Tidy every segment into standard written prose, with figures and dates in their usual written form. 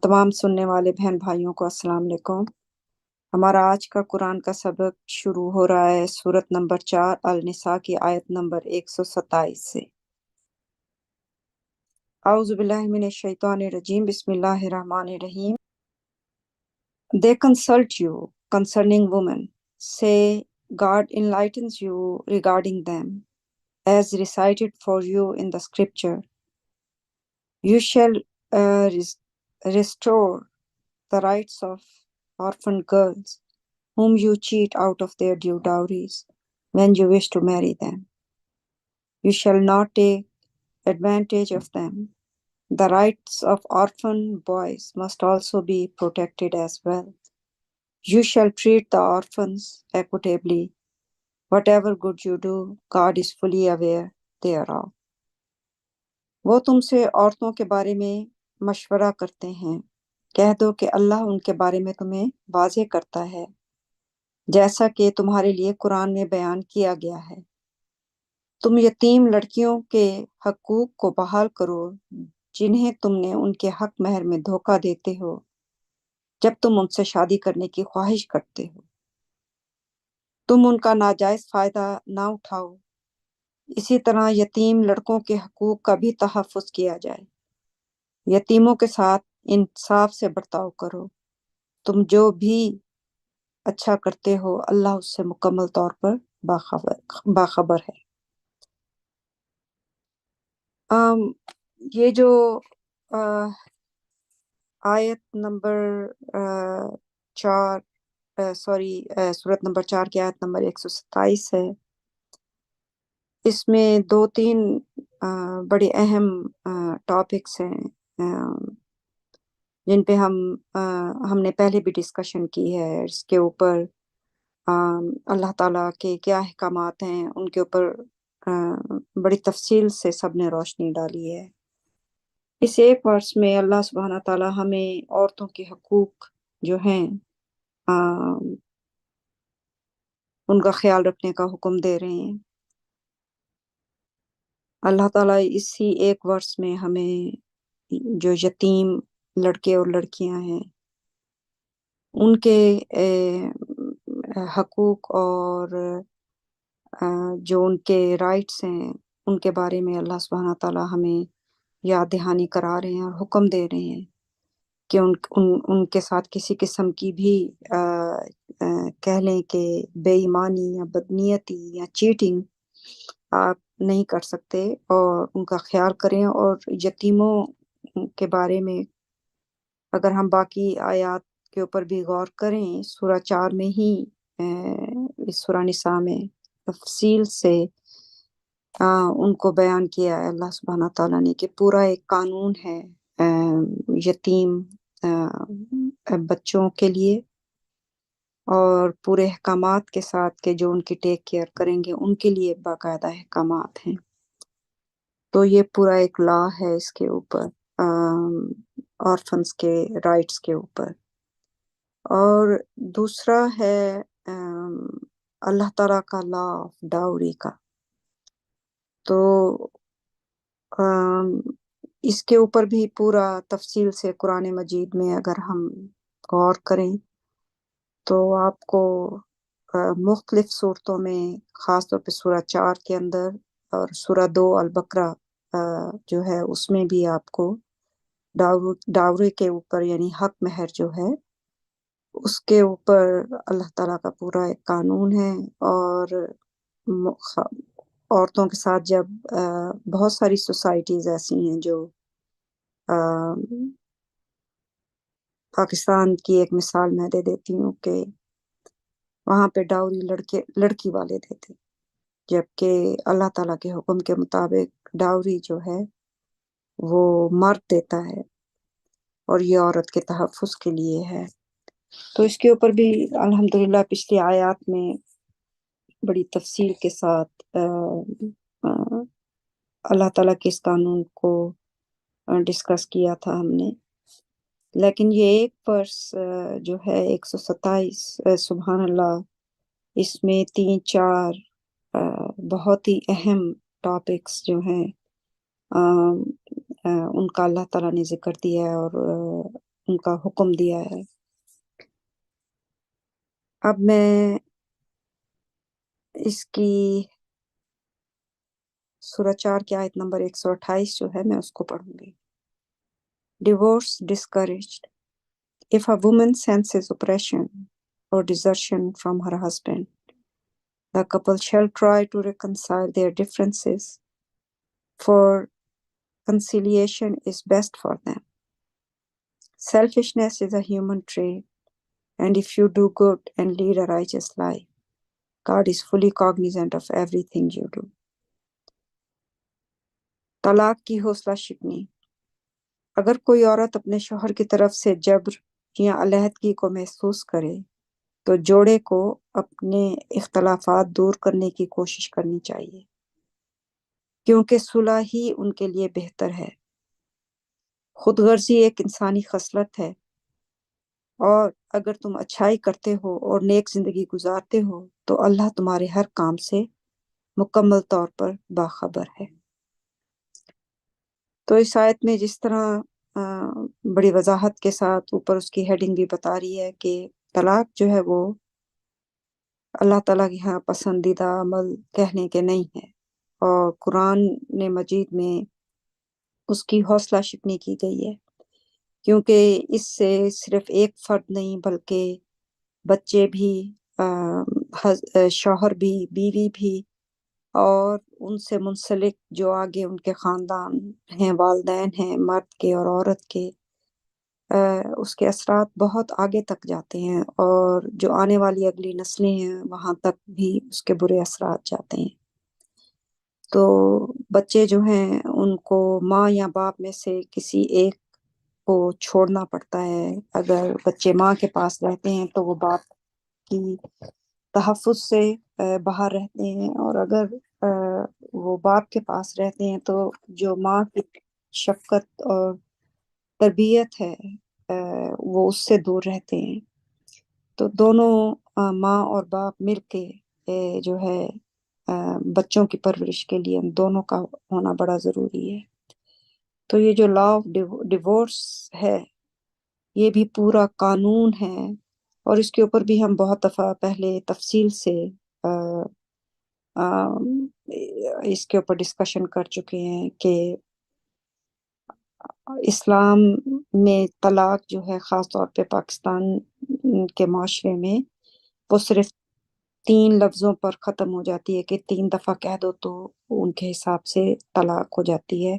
تمام سننے والے بہن بھائیوں کو السلام علیکم۔ ہمارا آج کا قرآن کا سبق شروع ہو رہا ہے سورت نمبر 4 النساء کی آیت نمبر 127 سے۔ اعوذ باللہ من الشیطان الرجیم، بسم اللہ الرحمن الرحیم۔ They consult you concerning women. Say, God enlightens you regarding them, as recited for you in the scripture. You shall restore the rights of orphan girls whom you cheat out of their due dowries when you wish to marry them. You shall not take advantage of them. The rights of orphan boys must also be protected as well. You shall treat the orphans equitably. Whatever good you do, God is fully aware thereof. وہ تم سے عورتوں کے بارے میں مشورہ کرتے ہیں، کہہ دو کہ اللہ ان کے بارے میں تمہیں واضح کرتا ہے، جیسا کہ تمہارے لیے قرآن میں بیان کیا گیا ہے۔ تم یتیم لڑکیوں کے حقوق کو بحال کرو جنہیں تم نے ان کے حق مہر میں دھوکہ دیتے ہو جب تم ان سے شادی کرنے کی خواہش کرتے ہو۔ تم ان کا ناجائز فائدہ نہ اٹھاؤ۔ اسی طرح یتیم لڑکوں کے حقوق کا بھی تحفظ کیا جائے۔ یتیموں کے ساتھ انصاف سے برتاؤ کرو۔ تم جو بھی اچھا کرتے ہو اللہ اس سے مکمل طور پر باخبر ہے۔ یہ جو آیت نمبر 4 سورت نمبر 4 کی آیت نمبر 127 ہے، اس میں 2-3 بڑے اہم ٹاپکس ہیں جن پہ ہم نے پہلے بھی ڈسکشن کی ہے۔ اس کے اوپر اللہ تعالیٰ کے کیا احکامات ہیں ان کے اوپر بڑی تفصیل سے سب نے روشنی ڈالی ہے۔ اس ایک ورس میں اللہ سبحانہ تعالیٰ ہمیں عورتوں کے حقوق جو ہیں ان کا خیال رکھنے کا حکم دے رہے ہیں۔ اللہ تعالیٰ اسی ایک ورس میں ہمیں جو یتیم لڑکے اور لڑکیاں ہیں ان کے حقوق اور جو ان کے رائٹس ہیں ان کے بارے میں اللہ سبحانہ تعالیٰ ہمیں یاد دہانی کرا رہے ہیں اور حکم دے رہے ہیں کہ ان کے ساتھ کسی قسم کی بھی کہہ لیں کہ بے ایمانی یا بدنیتی یا چیٹنگ آپ نہیں کر سکتے، اور ان کا خیال کریں۔ اور یتیموں کے بارے میں اگر ہم باقی آیات کے اوپر بھی غور کریں، سورہ 4 میں ہی اس سورہ نساء میں تفصیل سے ان کو بیان کیا ہے اللہ سبحانہ تعالیٰ نے کہ پورا ایک قانون ہے یتیم بچوں کے لیے، اور پورے احکامات کے ساتھ کہ جو ان کی ٹیک کیئر کریں گے ان کے لیے باقاعدہ احکامات ہیں۔ تو یہ پورا ایک لا ہے اس کے اوپر، آرفنس کے رائٹس کے اوپر۔ اور دوسرا ہے اللہ تعالیٰ کا لا آف ڈاوری کا۔ تو اس کے اوپر بھی پورا تفصیل سے قرآن مجید میں اگر ہم غور کریں تو آپ کو مختلف صورتوں میں، خاص طور پہ سورہ 4 کے اندر اور سورہ 2 البقرہ جو ہے اس میں بھی آپ کو ڈاوری کے اوپر یعنی حق مہر جو ہے اس کے اوپر اللہ تعالیٰ کا پورا ایک قانون ہے۔ اور عورتوں کے ساتھ جب بہت ساری سوسائٹیز ایسی ہیں جو پاکستان کی ایک مثال میں دے دیتی ہوں کہ وہاں پہ ڈاوری لڑکی والے دیتے، جبکہ اللہ تعالیٰ کے حکم کے مطابق ڈاوری جو ہے وہ مرد دیتا ہے اور یہ عورت کے تحفظ کے لیے ہے۔ تو اس کے اوپر بھی الحمدللہ پچھلی آیات میں بڑی تفصیل کے ساتھ اللہ تعالیٰ کے اس قانون کو ڈسکس کیا تھا ہم نے۔ لیکن یہ ایک ورس جو ہے 127 سبحان اللہ، اس میں 3-4 بہت ہی اہم ٹاپکس جو ہیں ان کا اللہ تعالیٰ نے ذکر دیا ہے، اور ان کا حکم دیا ہے۔ اب میں اس کی سورہ 4 کی آیت نمبر 128 جو ہے میں اس کو پڑھوں گی۔ Divorce discouraged. If a woman senses oppression or desertion from her husband, the couple shall try to reconcile their differences, for conciliation is best for them. Selfishness is a human trait, and if you do good and lead a righteous life, God is fully cognizant of everything you do. طلاق کی حوصلہ شکنی۔ اگر کوئی عورت اپنے شوہر کی طرف سے جبر یا علیحدگی کو محسوس کرے تو جوڑے کو اپنے اختلافات دور کرنے کی کوشش کرنی چاہیے، کیونکہ صلح ہی ان کے لیے بہتر ہے۔ خود غرضی ایک انسانی خصلت ہے، اور اگر تم اچھائی کرتے ہو اور نیک زندگی گزارتے ہو تو اللہ تمہارے ہر کام سے مکمل طور پر باخبر ہے۔ تو اس آیت میں جس طرح بڑی وضاحت کے ساتھ اوپر اس کی ہیڈنگ بھی بتا رہی ہے کہ طلاق جو ہے وہ اللہ تعالیٰ کے ہاں پسندیدہ عمل کہنے کے نہیں ہے، اور قرآن نے مجید میں اس کی حوصلہ شکنی کی گئی ہے، کیونکہ اس سے صرف ایک فرد نہیں بلکہ بچے بھی، شوہر بھی، بیوی بھی، اور ان سے منسلک جو آگے ان کے خاندان ہیں، والدین ہیں مرد کے اور عورت کے، اس کے اثرات بہت آگے تک جاتے ہیں، اور جو آنے والی اگلی نسلیں ہیں وہاں تک بھی اس کے برے اثرات جاتے ہیں۔ تو بچے جو ہیں ان کو ماں یا باپ میں سے کسی ایک کو چھوڑنا پڑتا ہے۔ اگر بچے ماں کے پاس رہتے ہیں تو وہ باپ کی تحفظ سے باہر رہتے ہیں، اور اگر وہ باپ کے پاس رہتے ہیں تو جو ماں کی شفقت اور تربیت ہے وہ اس سے دور رہتے ہیں۔ تو دونوں ماں اور باپ مل کے جو ہے بچوں کی پرورش کے لیے ان دونوں کا ہونا بڑا ضروری ہے۔ تو یہ جو لا آف ڈیورس ہے یہ بھی پورا قانون ہے، اور اس کے اوپر بھی ہم بہت دفعہ پہلے تفصیل سے اس کے اوپر ڈسکشن کر چکے ہیں کہ اسلام میں طلاق جو ہے خاص طور پہ پاکستان کے معاشرے میں وہ صرف 3 لفظوں پر ختم ہو جاتی ہے کہ 3 دفعہ کہہ دو تو ان کے حساب سے طلاق ہو جاتی ہے،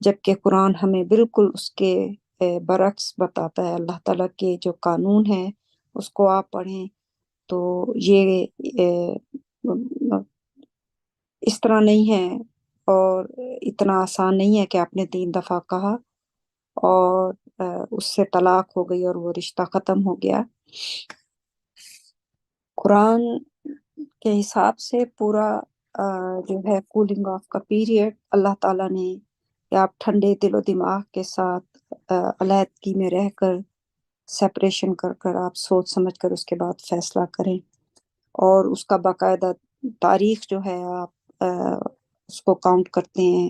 جبکہ قرآن ہمیں بالکل اس کے برعکس بتاتا ہے۔ اللہ تعالیٰ کے جو قانون ہے اس کو آپ پڑھیں تو یہ اس طرح نہیں ہے، اور اتنا آسان نہیں ہے کہ آپ نے 3 دفعہ کہا اور اس سے طلاق ہو گئی اور وہ رشتہ ختم ہو گیا۔ قرآن کے حساب سے پورا جو ہے کولنگ آف کا پیریڈ اللہ تعالیٰ نے کہ آپ ٹھنڈے دل و دماغ کے ساتھ علیحدگی میں رہ کر سیپریشن کر کر آپ سوچ سمجھ کر اس کے بعد فیصلہ کریں، اور اس کا باقاعدہ تاریخ جو ہے آپ اس کو کاؤنٹ کرتے ہیں،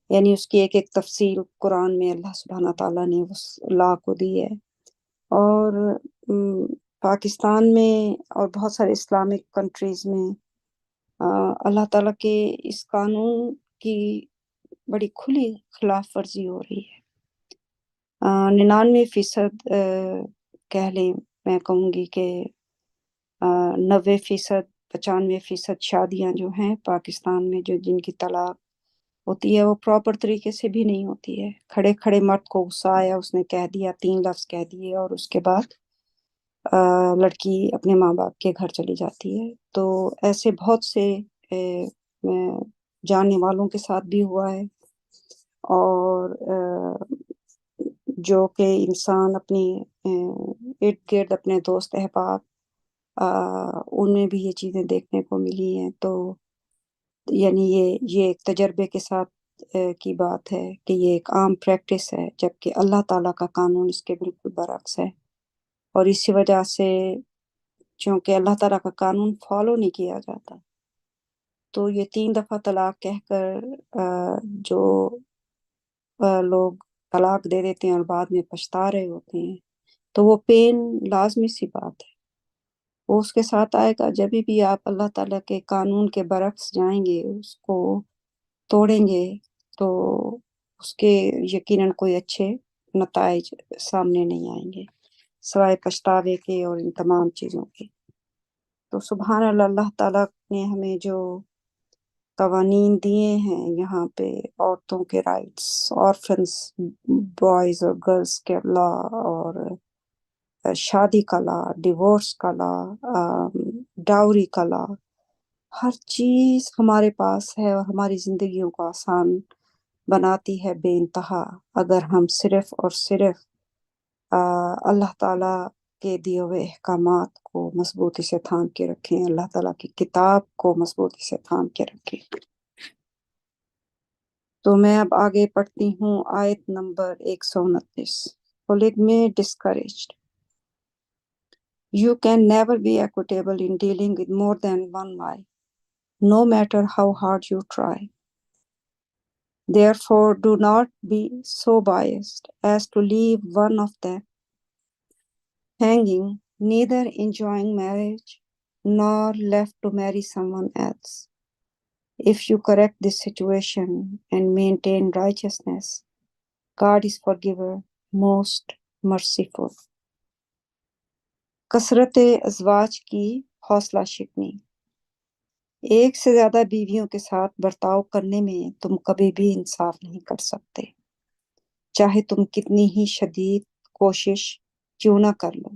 یعنی اس کی ایک ایک تفصیل قرآن میں اللہ سبحانہ تعالیٰ نے اس لا کو دی ہے۔ اور پاکستان میں اور بہت سارے اسلامک کنٹریز میں اللہ تعالیٰ کے اس قانون کی بڑی کھلی خلاف ورزی ہو رہی ہے۔ 99% کہہ لیں، میں کہوں گی کہ 90%، 95% شادیاں جو ہیں پاکستان میں جو جن کی طلاق ہوتی ہے وہ پراپر طریقے سے بھی نہیں ہوتی ہے۔ کھڑے کھڑے مرد کو غصہ آیا، اس نے کہہ دیا، 3 لفظ کہہ دیے، اور اس کے بعد لڑکی اپنے ماں باپ کے گھر چلی جاتی ہے۔ تو ایسے بہت سے جاننے والوں کے ساتھ بھی ہوا ہے، اور جو کہ انسان اپنی ارد گرد اپنے دوست احباب ان میں بھی یہ چیزیں دیکھنے کو ملی ہیں۔ تو یعنی یہ ایک تجربے کے ساتھ کی بات ہے کہ یہ ایک عام پریکٹس ہے، جبکہ اللہ تعالیٰ کا قانون اس کے بالکل برعکس ہے، اور اسی وجہ سے چونکہ اللہ تعالیٰ کا قانون فالو نہیں کیا جاتا تو یہ 3 دفعہ طلاق کہہ کر جو لوگ طلاق دے دیتے ہیں اور بعد میں پچھتا رہے ہوتے ہیں، تو وہ پین لازمی سی بات ہے، وہ اس کے ساتھ آئے گا۔ جب بھی آپ اللہ تعالیٰ کے قانون کے برعکس جائیں گے، اس کو توڑیں گے، تو اس کے یقیناً کوئی اچھے نتائج سامنے نہیں آئیں گے سوائے پچھتاوے کے اور ان تمام چیزوں کے۔ تو سبحان اللہ، اللہ تعالیٰ نے ہمیں جو قوانین دیے ہیں یہاں پہ، عورتوں کے رائٹس، آرفنس بوائز اور گرلس کے لا، اور شادی کا لا، ڈیورس کا لا، ڈاوری کا لا، ہر چیز ہمارے پاس ہے اور ہماری زندگیوں کو آسان بناتی ہے بے انتہا، اگر ہم صرف اور صرف اللہ تعالیٰ کے دیے ہوئے احکامات کو مضبوطی سے تھام کے رکھیں، اللہ تعالیٰ کی کتاب کو مضبوطی سے تھام کے رکھیں۔ تو میں اب آگے پڑھتی ہوں آیت number 129۔ Polygamy discouraged. You can never be equitable in dealing with more than one wife, no matter how hard you try. Therefore, do not be so biased as to leave one of them hanging, neither enjoying marriage nor left to marry someone else. If you correct this situation and maintain righteousness, God is forgiver, most merciful. کثرت ازواج کی حوصلہ شکنی۔ ایک سے زیادہ بیویوں کے ساتھ برتاؤ کرنے میں تم کبھی بھی انصاف نہیں کر سکتے، چاہے تم کتنی ہی شدید کوشش کیوں نہ کر لو۔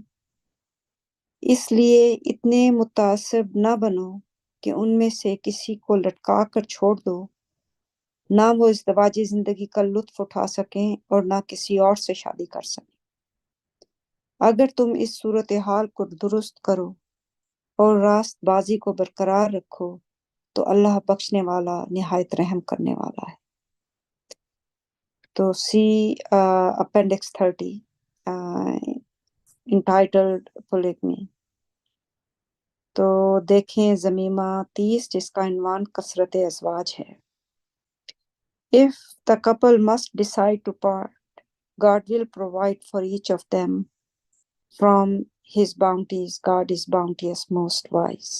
اس لیے اتنے متعصب نہ بنو کہ ان میں سے کسی کو لٹکا کر چھوڑ دو، نہ وہ ازدواجی زندگی کا لطف اٹھا سکیں اور نہ کسی اور سے شادی کر سکیں۔ اگر تم اس صورتحال کو درست کرو اور راست بازی کو برقرار رکھو تو اللہ بخشنے والا نہایت رحم کرنے والا ہے۔ تو سی اپینڈکس 30 انٹائٹلڈ پولیگمی۔ تو دیکھیں زمیمہ 30 جس کا عنوان کثرت ازواج ہے۔ If the couple must decide to part, God will provide for each of them from his bounties. God is bounteous, most wise.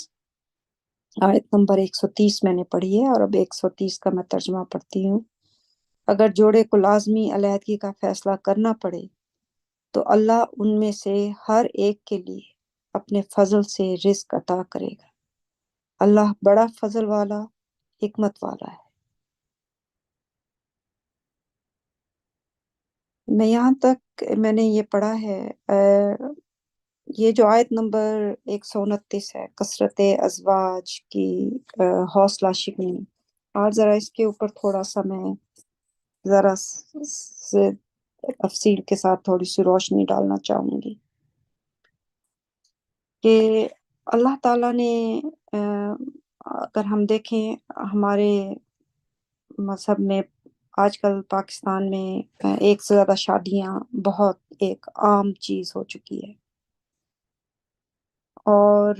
آیت نمبر 130 میں نے پڑھی ہے اور اب 130 کا میں ترجمہ پڑھتی ہوں۔ اگر جوڑے کو لازمی علیحدگی کا فیصلہ کرنا پڑے تو اللہ ان میں سے ہر ایک کے لیے اپنے فضل سے رزق عطا کرے گا۔ اللہ بڑا فضل والا، حکمت والا ہے۔ میں یہاں تک میں نے یہ پڑھا ہے، یہ جو آیت نمبر 129 ہے، کثرت ازواج کی حوصلہ شکنی، آج ذرا اس کے اوپر تھوڑا سا میں ذرا سے تفصیل کے ساتھ تھوڑی سی روشنی ڈالنا چاہوں گی کہ اللہ تعالیٰ نے اگر ہم دیکھیں ہمارے مذہب میں آج کل پاکستان میں ایک سے زیادہ شادیاں بہت ایک عام چیز ہو چکی ہے، اور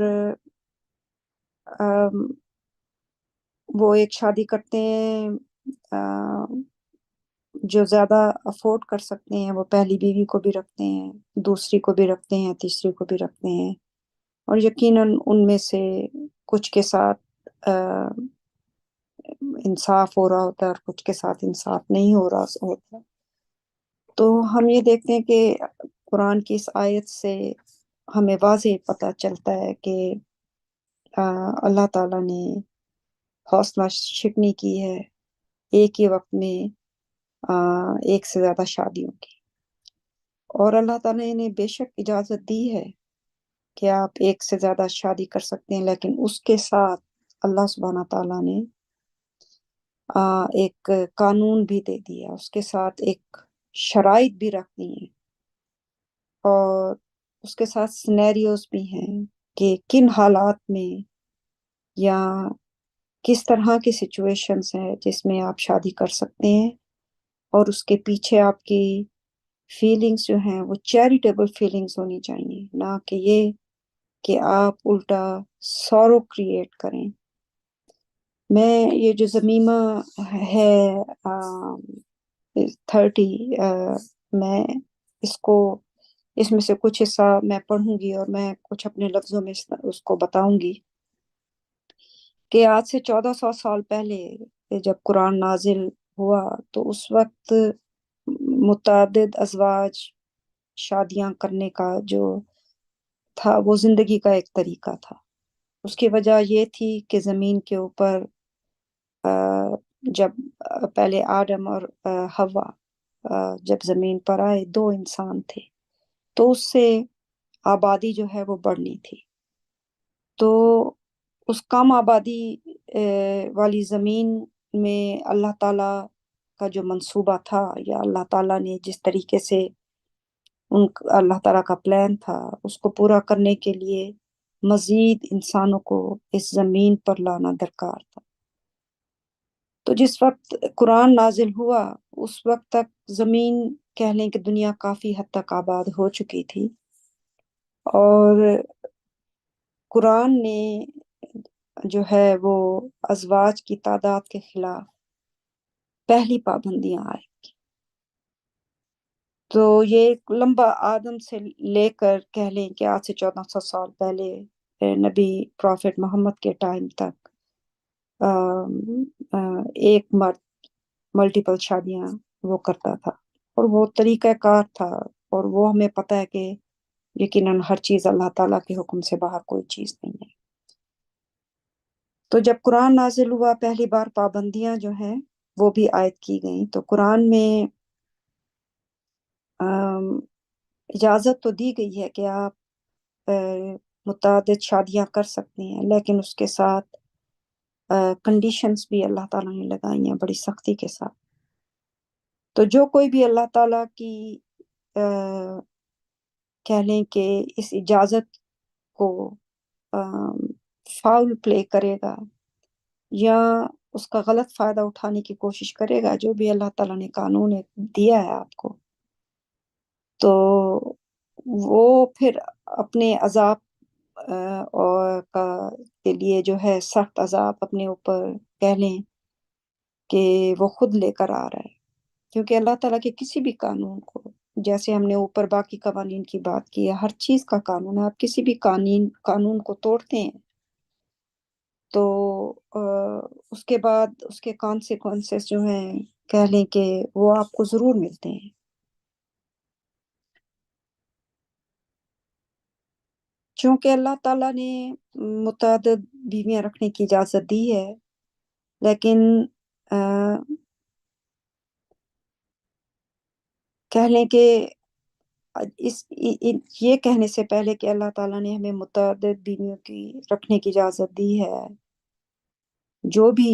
وہ ایک شادی کرتے ہیں، جو زیادہ افورڈ کر سکتے ہیں وہ پہلی بیوی کو بھی رکھتے ہیں، دوسری کو بھی رکھتے ہیں، تیسری کو بھی رکھتے ہیں، اور یقیناً ان میں سے کچھ کے ساتھ انصاف ہو رہا ہوتا ہے اور کچھ کے ساتھ انصاف نہیں ہو رہا ہوتا۔ تو ہم یہ دیکھتے ہیں کہ قرآن کی اس آیت سے ہمیں واضح پتہ چلتا ہے کہ اللہ تعالیٰ نے حوصلہ شکنی کی ہے ایک ہی وقت میں ایک سے زیادہ شادیوں کی، اور اللہ تعالیٰ نے بے شک اجازت دی ہے کہ آپ ایک سے زیادہ شادی کر سکتے ہیں، لیکن اس کے ساتھ اللہ سبحانہ تعالیٰ نے ایک قانون بھی دے دیا، اس کے ساتھ ایک شرائط بھی رکھ دی ہیں، اور اس کے ساتھ سینیریوز بھی ہیں کہ کن حالات میں یا کس طرح کی سچویشنز ہیں جس میں آپ شادی کر سکتے ہیں، اور اس کے پیچھے آپ کی فیلنگز جو ہیں وہ چیریٹیبل فیلنگز ہونی چاہیے، نہ کہ یہ کہ آپ الٹا سورو کریٹ کریں۔ میں یہ جو زمیمہ ہے 30 میں اس میں سے کچھ حصہ میں پڑھوں گی اور میں کچھ اپنے لفظوں میں اس کو بتاؤں گی کہ آج سے 1400 سال پہلے جب قرآن نازل ہوا تو اس وقت متعدد ازواج شادیاں کرنے کا جو تھا وہ زندگی کا ایک طریقہ تھا. اس کی وجہ یہ تھی کہ زمین کے اوپر جب پہلے آدم اور حوا جب زمین پر آئے 2 انسان تھے تو اس سے آبادی جو ہے وہ بڑھنی تھی. تو اس کم آبادی والی زمین میں اللہ تعالیٰ کا جو منصوبہ تھا یا اللہ تعالیٰ نے جس طریقے سے اللہ تعالیٰ کا پلان تھا اس کو پورا کرنے کے لیے مزید انسانوں کو اس زمین پر لانا درکار تھا. تو جس وقت قرآن نازل ہوا اس وقت تک زمین کہہ لیں کہ دنیا کافی حد تک آباد ہو چکی تھی اور قرآن نے جو ہے وہ ازواج کی تعداد کے خلاف پہلی پابندیاں آئے. تو یہ ایک لمبا آدم سے لے کر کہہ لیں کہ آج سے 1400 سال پہلے نبی پروفٹ محمد کے ٹائم تک ایک مرد ملٹیپل شادیاں وہ کرتا تھا اور وہ طریقہ کار تھا اور وہ ہمیں پتہ ہے کہ یقیناً ہر چیز اللہ تعالیٰ کے حکم سے باہر کوئی چیز نہیں ہے. تو جب قرآن نازل ہوا پہلی بار پابندیاں جو ہیں وہ بھی عائد کی گئیں. تو قرآن میں اجازت تو دی گئی ہے کہ آپ متعدد شادیاں کر سکتے ہیں لیکن اس کے ساتھ کنڈیشنز بھی اللہ تعالیٰ نے لگائی ہیں بڑی سختی کے ساتھ. تو جو کوئی بھی اللہ تعالیٰ کی کہہ لیں کہ اس اجازت کو فاؤل پلے کرے گا یا اس کا غلط فائدہ اٹھانے کی کوشش کرے گا، جو بھی اللہ تعالیٰ نے قانون دیا ہے آپ کو، تو وہ پھر اپنے عذاب اور کے لیے جو ہے سخت عذاب اپنے اوپر کہہ لیں کہ وہ خود لے کر آ رہا ہے. کیونکہ اللہ تعالیٰ کے کسی بھی قانون کو، جیسے ہم نے اوپر باقی قوانین کی بات کی ہے، ہر چیز کا قانون ہے. آپ کسی بھی قانون کو توڑتے ہیں تو اس کے بعد اس کے کانسیکوینسز جو ہیں کہہ لیں کہ وہ آپ کو ضرور ملتے ہیں. چونکہ اللہ تعالیٰ نے متعدد بیویاں رکھنے کی اجازت دی ہے، لیکن کہہ لیں کہ یہ کہنے سے پہلے کہ اللہ تعالیٰ نے ہمیں متعدد بیویوں کی رکھنے کی اجازت دی ہے، جو بھی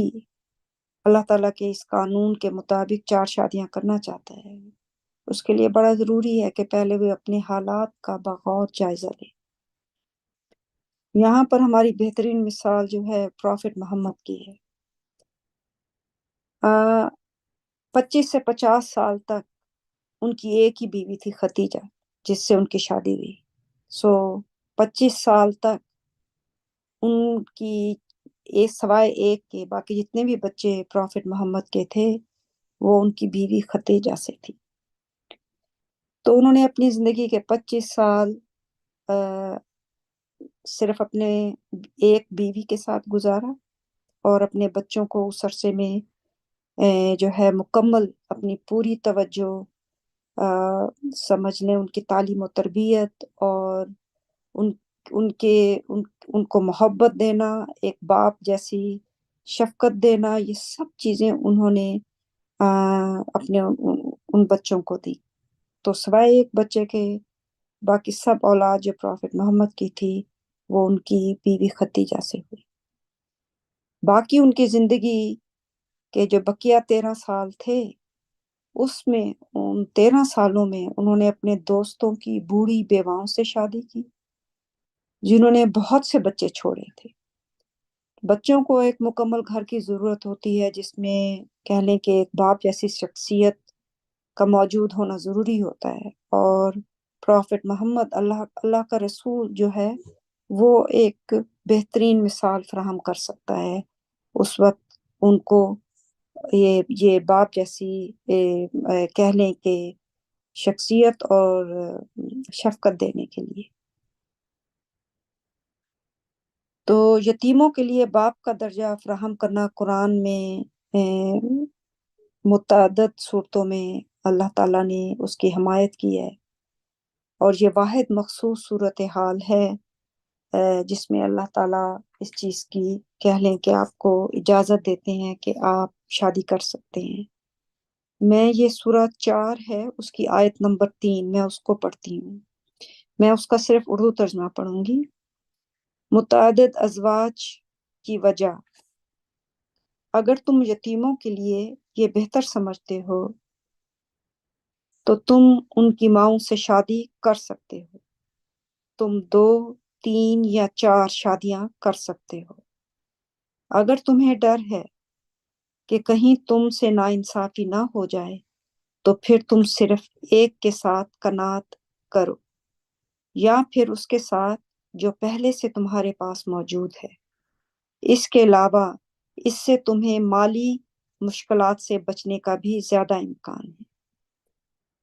اللہ تعالیٰ کے اس قانون کے مطابق 4 شادیاں کرنا چاہتا ہے اس کے لیے بڑا ضروری ہے کہ پہلے وہ اپنے حالات کا بغور جائزہ لے. یہاں پر ہماری بہترین مثال جو ہے پروفٹ محمد کی ہے. 25 سے 50 سال تک ان کی ایک ہی بیوی تھی ختیجہ جس سے ان کی شادی ہوئی. 25 سال تک ان کی سوائے ایک کے باقی جتنے بھی بچے پروفٹ محمد کے تھے وہ ان کی بیوی ختیجہ سے تھی. تو انہوں نے اپنی زندگی کے 25 سال صرف اپنے ایک بیوی کے ساتھ گزارا اور اپنے بچوں کو اس عرصے میں جو ہے مکمل اپنی پوری توجہ سمجھ لیں، ان کی تعلیم و تربیت اور ان کو محبت دینا، ایک باپ جیسی شفقت دینا، یہ سب چیزیں انہوں نے اپنے ان بچوں کو دی. تو سوائے ایک بچے کے باقی سب اولاد جو پروفٹ محمد کی تھی وہ ان کی بیوی ختیجہ سے ہوئی. باقی ان کی زندگی کے جو بقیہ 13 سال تھے اس میں ان 13 سالوں میں انہوں نے اپنے دوستوں کی بوڑھی بیواؤں سے شادی کی جنہوں نے بہت سے بچے چھوڑے تھے. بچوں کو ایک مکمل گھر کی ضرورت ہوتی ہے جس میں کہہ لیں کہ ایک باپ جیسی شخصیت کا موجود ہونا ضروری ہوتا ہے، اور پروفٹ محمد اللہ کا رسول جو ہے وہ ایک بہترین مثال فراہم کر سکتا ہے اس وقت ان کو یہ باپ جیسی کہہ لیں کہ شخصیت اور شفقت دینے کے لیے. تو یتیموں کے لیے باپ کا درجہ فراہم کرنا قرآن میں متعدد صورتوں میں اللہ تعالیٰ نے اس کی حمایت کی ہے، اور یہ واحد مخصوص صورتحال ہے جس میں اللہ تعالیٰ اس چیز کی کہہ لیں کہ آپ کو اجازت دیتے ہیں کہ آپ شادی کر سکتے ہیں. میں یہ سورہ 4 ہے اس کی آیت نمبر 3 میں اس کو پڑھتی ہوں. میں اس کا صرف اردو ترجمہ پڑھوں گی. متعدد ازواج کی وجہ، اگر تم یتیموں کے لیے یہ بہتر سمجھتے ہو تو تم ان کی ماؤں سے شادی کر سکتے ہو. تم 2، 3 یا 4 شادیاں کر سکتے ہو. اگر تمہیں ڈر ہے کہ کہیں تم سے ناانصافی نہ ہو جائے تو پھر تم صرف ایک کے ساتھ قناعت کرو، یا پھر اس کے ساتھ جو پہلے سے تمہارے پاس موجود ہے. اس کے علاوہ اس سے تمہیں مالی مشکلات سے بچنے کا بھی زیادہ امکان ہے.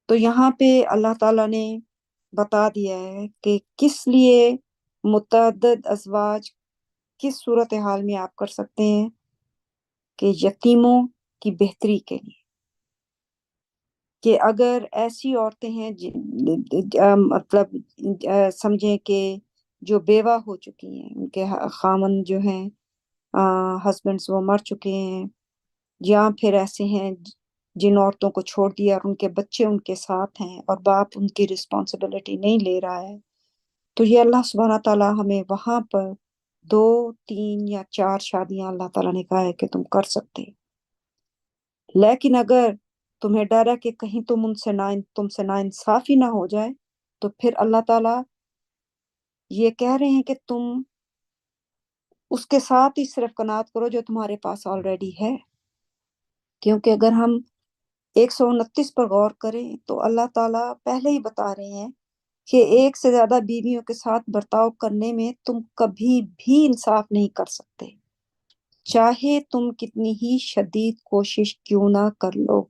تو یہاں پہ اللہ تعالیٰ نے بتا دیا ہے کہ کس لیے متعدد ازواج کس صورتحال میں آپ کر سکتے ہیں، کہ یتیموں کی بہتری کے لیے. کہ اگر ایسی عورتیں ہیں مطلب سمجھیں کہ جو بیوہ ہو چکی ہیں، ان کے خامن جو ہیں ہسبینڈز وہ مر چکے ہیں، یا پھر ایسے ہیں جن عورتوں کو چھوڑ دیا اور ان کے بچے ان کے ساتھ ہیں اور باپ ان کی رسپانسبلٹی نہیں لے رہا ہے، تو یہ اللہ سبحانہ تعالیٰ ہمیں وہاں پر 2، 3 یا 4 شادیاں اللہ تعالیٰ نے کہا ہے کہ تم کر سکتے. لیکن اگر تمہیں ڈر ہے کہ کہیں تم سے ناانصافی نہ ہو جائے تو پھر اللہ تعالیٰ یہ کہہ رہے ہیں کہ تم اس کے ساتھ ہی صرف قناعت کرو جو تمہارے پاس آلریڈی ہے. کیونکہ اگر ہم 129 پر غور کریں تو اللہ تعالیٰ پہلے ہی بتا رہے ہیں کہ ایک سے زیادہ بیویوں کے ساتھ برتاؤ کرنے میں تم کبھی بھی انصاف نہیں کر سکتے، چاہے تم کتنی ہی شدید کوشش کیوں نہ کر لو.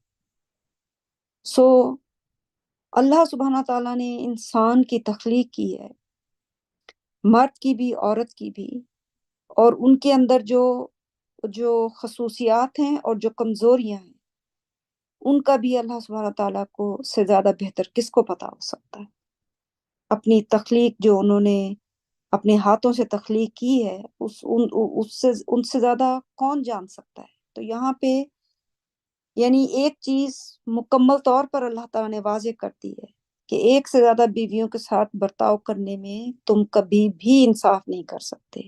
سو اللہ سبحانہ تعالیٰ نے انسان کی تخلیق کی ہے، مرد کی بھی عورت کی بھی، اور ان کے اندر جو خصوصیات ہیں اور جو کمزوریاں ہیں ان کا بھی اللہ سبحانہ تعالیٰ کو سے زیادہ بہتر کس کو پتا ہو سکتا ہے. اپنی تخلیق جو انہوں نے اپنے ہاتھوں سے تخلیق کی ہے ان سے زیادہ کون جان سکتا ہے. تو یہاں پہ یعنی ایک چیز مکمل طور پر اللہ تعالیٰ نے واضح کر دی ہے کہ ایک سے زیادہ بیویوں کے ساتھ برتاؤ کرنے میں تم کبھی بھی انصاف نہیں کر سکتے.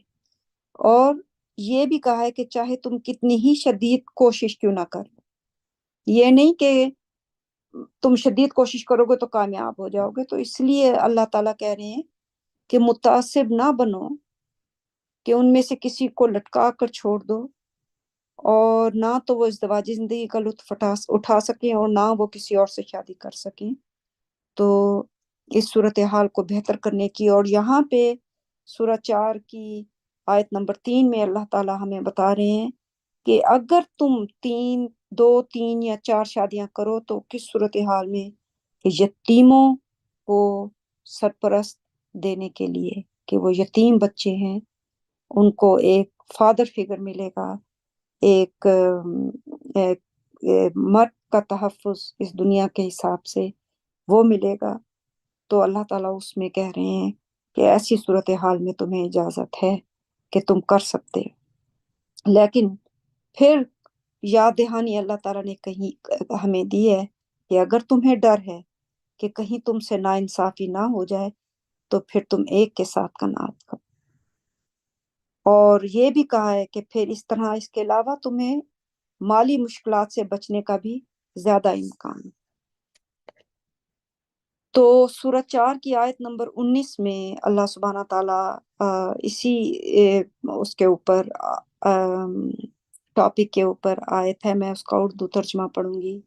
اور یہ بھی کہا ہے کہ چاہے تم کتنی ہی شدید کوشش کیوں نہ کر لو. یہ نہیں کہ تم شدید کوشش کرو گے تو کامیاب ہو جاؤ گے. تو اس لیے اللہ تعالیٰ کہہ رہے ہیں کہ متعصب نہ بنو کہ ان میں سے کسی کو لٹکا کر چھوڑ دو، اور نہ تو وہ ازدواجی زندگی کا لطف اٹھا سکیں اور نہ وہ کسی اور سے شادی کر سکیں. تو اس صورتحال کو بہتر کرنے کی، اور یہاں پہ سورہ 4 کی آیت نمبر 3 میں اللہ تعالیٰ ہمیں بتا رہے ہیں کہ اگر تم 2، 3 یا 4 شادیاں کرو تو کس صورتحال میں یتیموں کو سرپرست دینے کے لیے، کہ وہ یتیم بچے ہیں ان کو ایک فادر فگر ملے گا، ایک مرد کا تحفظ اس دنیا کے حساب سے وہ ملے گا. تو اللہ تعالیٰ اس میں کہہ رہے ہیں کہ ایسی صورتحال میں تمہیں اجازت ہے کہ تم کر سکتے. لیکن پھر یاد دہانی اللہ تعالیٰ نے کہیں ہمیں دی ہے کہ اگر تمہیں ڈر ہے کہ کہیں تم سے ناانصافی نہ ہو جائے تو پھر تم ایک کے ساتھ قناعت کرو. اور یہ بھی کہا ہے کہ پھر اس طرح اس کے علاوہ تمہیں مالی مشکلات سے بچنے کا بھی زیادہ امکان ہے. تو سورہ 4 کی آیت نمبر 19 میں اللہ سبحانہ تعالیٰ اسی اس کے اوپر ٹاپک کے اوپر آیت ہے، میں اس کا اردو ترجمہ پڑھوں گی.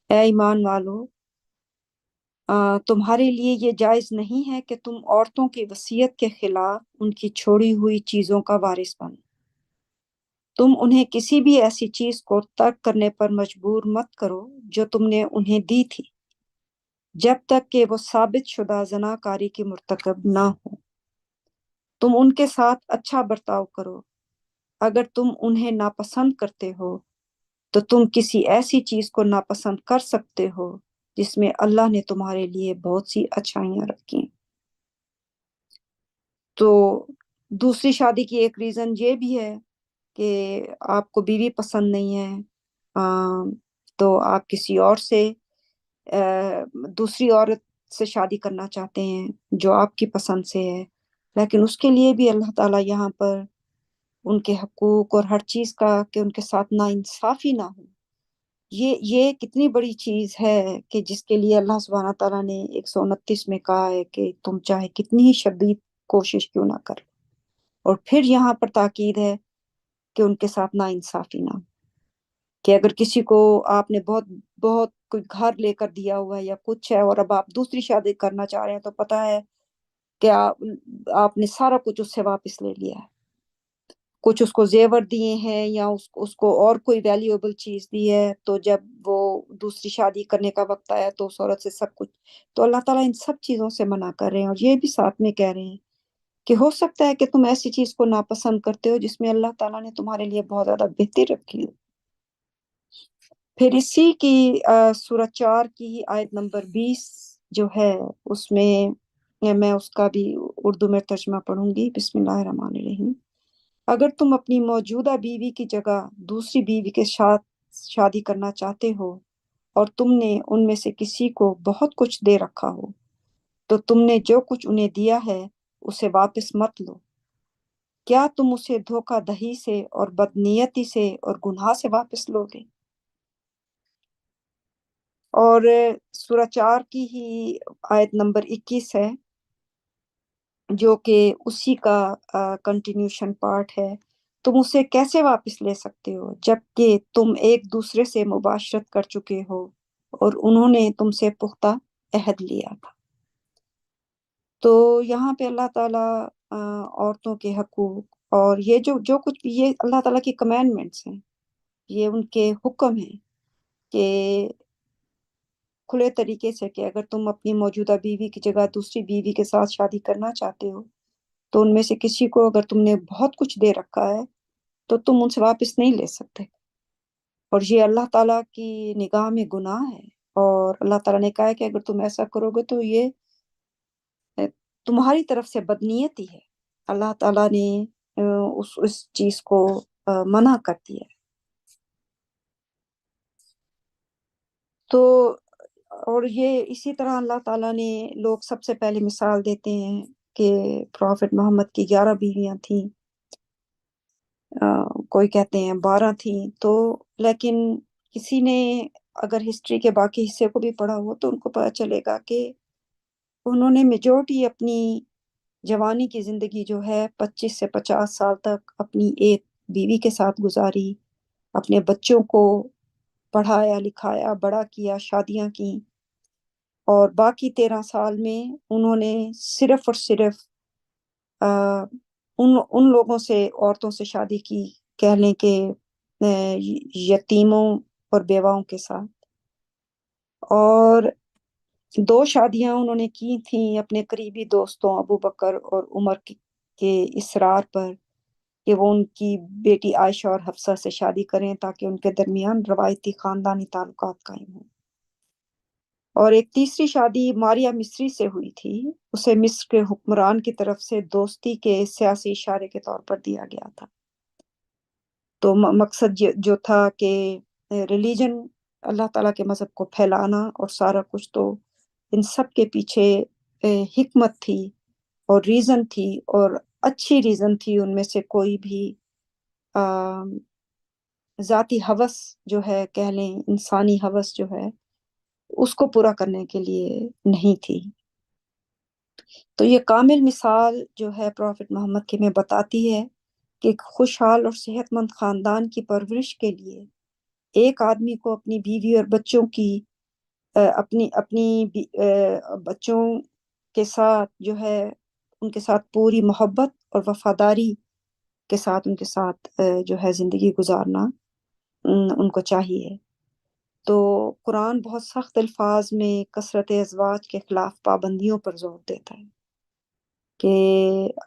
اے ایمان والو، تمہارے لیے یہ جائز نہیں ہے کہ تم عورتوں کی وصیت کے خلاف ان کی چھوڑی ہوئی چیزوں کا وارث بنو. تم انہیں کسی بھی ایسی چیز کو ترک کرنے پر مجبور مت کرو جو تم نے انہیں دی تھی، جب تک کہ وہ ثابت شدہ زناکاری کی مرتکب نہ ہو۔ تم ان کے ساتھ اچھا برتاؤ کرو۔ اگر تم انہیں ناپسند کرتے ہو تو تم کسی ایسی چیز کو ناپسند کر سکتے ہو جس میں اللہ نے تمہارے لیے بہت سی اچھائیاں رکھی۔ تو دوسری شادی کی ایک ریزن یہ بھی ہے کہ آپ کو بیوی پسند نہیں ہے، تو آپ کسی اور سے دوسری عورت سے شادی کرنا چاہتے ہیں جو آپ کی پسند سے ہے، لیکن اس کے لیے بھی اللہ تعالیٰ یہاں پر ان کے حقوق اور ہر چیز کا کہ ان کے ساتھ ناانصافی نہ ہو، یہ کتنی بڑی چیز ہے کہ جس کے لیے اللہ سبحانہ تعالیٰ نے 129 میں کہا ہے کہ تم چاہے کتنی ہی شدید کوشش کیوں نہ کر، اور پھر یہاں پر تاکید ہے کہ ان کے ساتھ ناانصافی نہ ہو، کہ اگر کسی کو آپ نے بہت بہت کوئی گھر لے کر دیا ہوا ہے یا کچھ ہے اور اب آپ دوسری شادی کرنا چاہ رہے ہیں تو پتہ ہے کہ آپ نے سارا کچھ اس سے واپس لے لیا ہے، کچھ اس کو زیور دیے ہیں یا اس کو اور کوئی ویلیویبل چیز دی ہے، تو جب وہ دوسری شادی کرنے کا وقت آیا تو اس عورت سے سب کچھ، تو اللہ تعالیٰ ان سب چیزوں سے منع کر رہے ہیں، اور یہ بھی ساتھ میں کہہ رہے ہیں کہ ہو سکتا ہے کہ تم ایسی چیز کو ناپسند کرتے ہو جس میں اللہ تعالیٰ نے تمہارے لیے بہت زیادہ بہتر رکھی ہو۔ پھر اسی کی سورہ 4 کی آیت نمبر 20 جو ہے، اس میں اس کا بھی اردو میں ترجمہ پڑھوں گی۔ بسم اللہ الرحمن الرحیم۔ اگر تم اپنی موجودہ بیوی کی جگہ دوسری بیوی کے ساتھ شادی کرنا چاہتے ہو اور تم نے ان میں سے کسی کو بہت کچھ دے رکھا ہو تو تم نے جو کچھ انہیں دیا ہے اسے واپس مت لو۔ کیا تم اسے دھوکہ دہی سے اور بدنیتی سے اور گناہ سے واپس لو گے؟ اور سورہ 4 کی ہی آیت نمبر 21 ہے جو کہ اسی کا کنٹینیوشن پارٹ ہے۔ تم اسے کیسے واپس لے سکتے ہو جبکہ تم ایک دوسرے سے مباشرت کر چکے ہو اور انہوں نے تم سے پختہ عہد لیا تھا۔ تو یہاں پہ اللہ تعالیٰ عورتوں کے حقوق اور یہ جو کچھ بھی یہ اللہ تعالیٰ کی کمینڈمنٹس ہیں، یہ ان کے حکم ہیں کہ کھلے طریقے سے کہ اگر تم اپنی موجودہ بیوی کی جگہ دوسری بیوی کے ساتھ شادی کرنا چاہتے ہو تو ان میں سے کسی کو اگر تم نے بہت کچھ دے رکھا ہے تو تم ان سے واپس نہیں لے سکتے، اور یہ اللہ تعالیٰ کی نگاہ میں گناہ ہے، اور اللہ تعالیٰ نے کہا ہے کہ اگر تم ایسا کرو گے تو یہ تمہاری طرف سے بدنیتی ہے۔ اللہ تعالیٰ نے اس چیز کو منع کر دیا ہے۔ تو اور یہ اسی طرح اللہ تعالیٰ نے لوگ سب سے پہلے مثال دیتے ہیں کہ پروفٹ محمد کی 11 بیویاں تھیں، کوئی کہتے ہیں 12 تھیں، تو لیکن کسی نے اگر ہسٹری کے باقی حصے کو بھی پڑھا ہو تو ان کو پتہ چلے گا کہ انہوں نے میجورٹی اپنی جوانی کی زندگی جو ہے 25 سے 50 سال تک اپنی ایک بیوی کے ساتھ گزاری، اپنے بچوں کو پڑھایا لکھایا بڑا کیا، شادیاں کی، اور باقی 13 سال میں انہوں نے صرف اور صرف ان لوگوں سے عورتوں سے شادی کی، کہہ لیں کہ یتیموں اور بیواؤں کے ساتھ، اور 2 شادیاں انہوں نے کی تھیں اپنے قریبی دوستوں ابو بکر اور عمر کے اصرار پر کہ وہ ان کی بیٹی عائشہ اور حفصہ سے شادی کریں تاکہ ان کے درمیان روایتی خاندانی تعلقات قائم ہوں، اور ایک تیسری شادی ماریہ مصری سے ہوئی تھی، اسے مصر کے حکمران کی طرف سے دوستی کے سیاسی اشارے کے طور پر دیا گیا تھا۔ تو مقصد جو تھا کہ ریلیجن، اللہ تعالیٰ کے مذہب کو پھیلانا اور سارا کچھ، تو ان سب کے پیچھے حکمت تھی اور ریزن تھی، اور اچھی ریزن تھی، ان میں سے کوئی بھی ذاتی ہوس جو ہے، کہہ لیں انسانی ہوس جو ہے، اس کو پورا کرنے کے لیے نہیں تھی۔ تو یہ کامل مثال جو ہے پروفٹ محمد کی میں بتاتی ہے کہ ایک خوشحال اور صحت مند خاندان کی پرورش کے لیے ایک آدمی کو اپنی بیوی اور بچوں کی اپنی بچوں کے ساتھ جو ہے ان کے ساتھ پوری محبت اور وفاداری کے ساتھ ان کے ساتھ جو ہے زندگی گزارنا ان کو چاہیے۔ تو قرآن بہت سخت الفاظ میں کثرت ازواج کے خلاف پابندیوں پر زور دیتا ہے کہ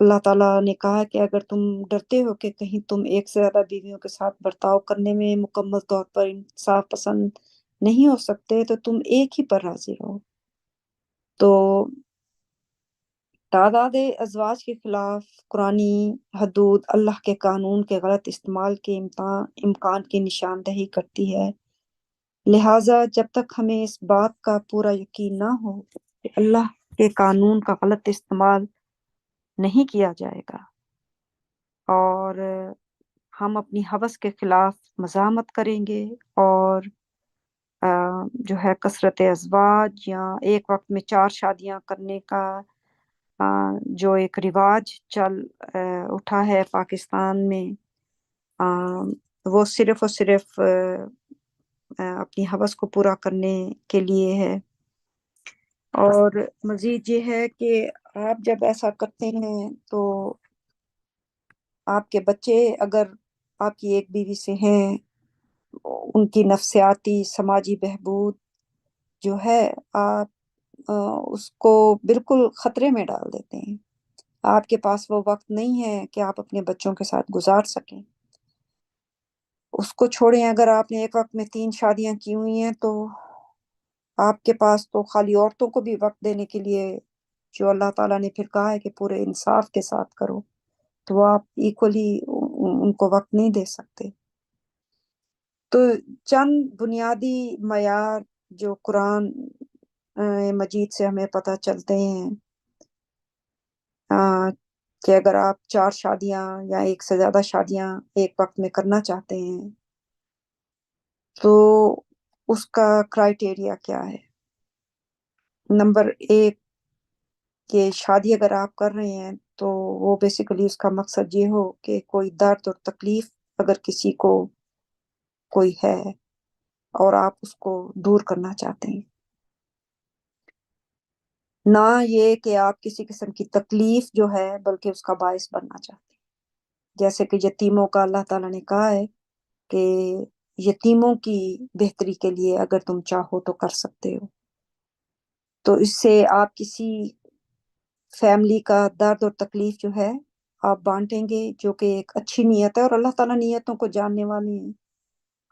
اللہ تعالیٰ نے کہا کہ اگر تم ڈرتے ہو کہ کہیں تم ایک سے زیادہ بیویوں کے ساتھ برتاؤ کرنے میں مکمل طور پر انصاف پسند نہیں ہو سکتے تو تم ایک ہی پر راضی رہو۔ تو تعداد ازواج کے خلاف قرآنی حدود اللہ کے قانون کے غلط استعمال کے امکان کی نشاندہی کرتی ہے، لہٰذا جب تک ہمیں اس بات کا پورا یقین نہ ہو کہ اللہ کے قانون کا غلط استعمال نہیں کیا جائے گا اور ہم اپنی ہوس کے خلاف مزاحمت کریں گے اور جو ہے کثرت ازواج یا ایک وقت میں 4 شادیاں کرنے کا جو ایک رواج چل اٹھا ہے پاکستان میں، وہ صرف اور صرف اپنی ہوس کو پورا کرنے کے لیے ہے۔ اور مزید یہ ہے کہ آپ جب ایسا کرتے ہیں تو آپ کے بچے اگر آپ کی ایک بیوی سے ہیں، ان کی نفسیاتی سماجی بہبود جو ہے آپ اس کو بالکل خطرے میں ڈال دیتے ہیں۔ آپ کے پاس وہ وقت نہیں ہے کہ آپ اپنے بچوں کے ساتھ گزار سکیں۔ اس کو چھوڑیں، اگر آپ نے ایک وقت میں 3 شادیاں کی ہوئی ہیں تو آپ کے پاس تو خالی عورتوں کو بھی وقت دینے کے لیے، جو اللہ تعالیٰ نے پھر کہا ہے کہ پورے انصاف کے ساتھ کرو، تو وہ آپ ایکولی ان کو وقت نہیں دے سکتے۔ تو چند بنیادی معیار جو قرآن مجید سے ہمیں پتہ چلتے ہیں کہ اگر آپ 4 شادیاں یا ایک سے زیادہ شادیاں ایک وقت میں کرنا چاہتے ہیں تو اس کا کرائٹیریا کیا ہے۔ نمبر 1 کہ شادی اگر آپ کر رہے ہیں تو وہ بیسیکلی اس کا مقصد یہ ہو کہ کوئی درد اور تکلیف اگر کسی کو کوئی ہے اور آپ اس کو دور کرنا چاہتے ہیں، نہ یہ کہ آپ کسی قسم کی تکلیف جو ہے بلکہ اس کا باعث بننا چاہتے ہیں۔ جیسے کہ یتیموں کا اللہ تعالیٰ نے کہا ہے کہ یتیموں کی بہتری کے لیے اگر تم چاہو تو کر سکتے ہو، تو اس سے آپ کسی فیملی کا درد اور تکلیف جو ہے آپ بانٹیں گے، جو کہ ایک اچھی نیت ہے، اور اللہ تعالیٰ نیتوں کو جاننے والی ہیں،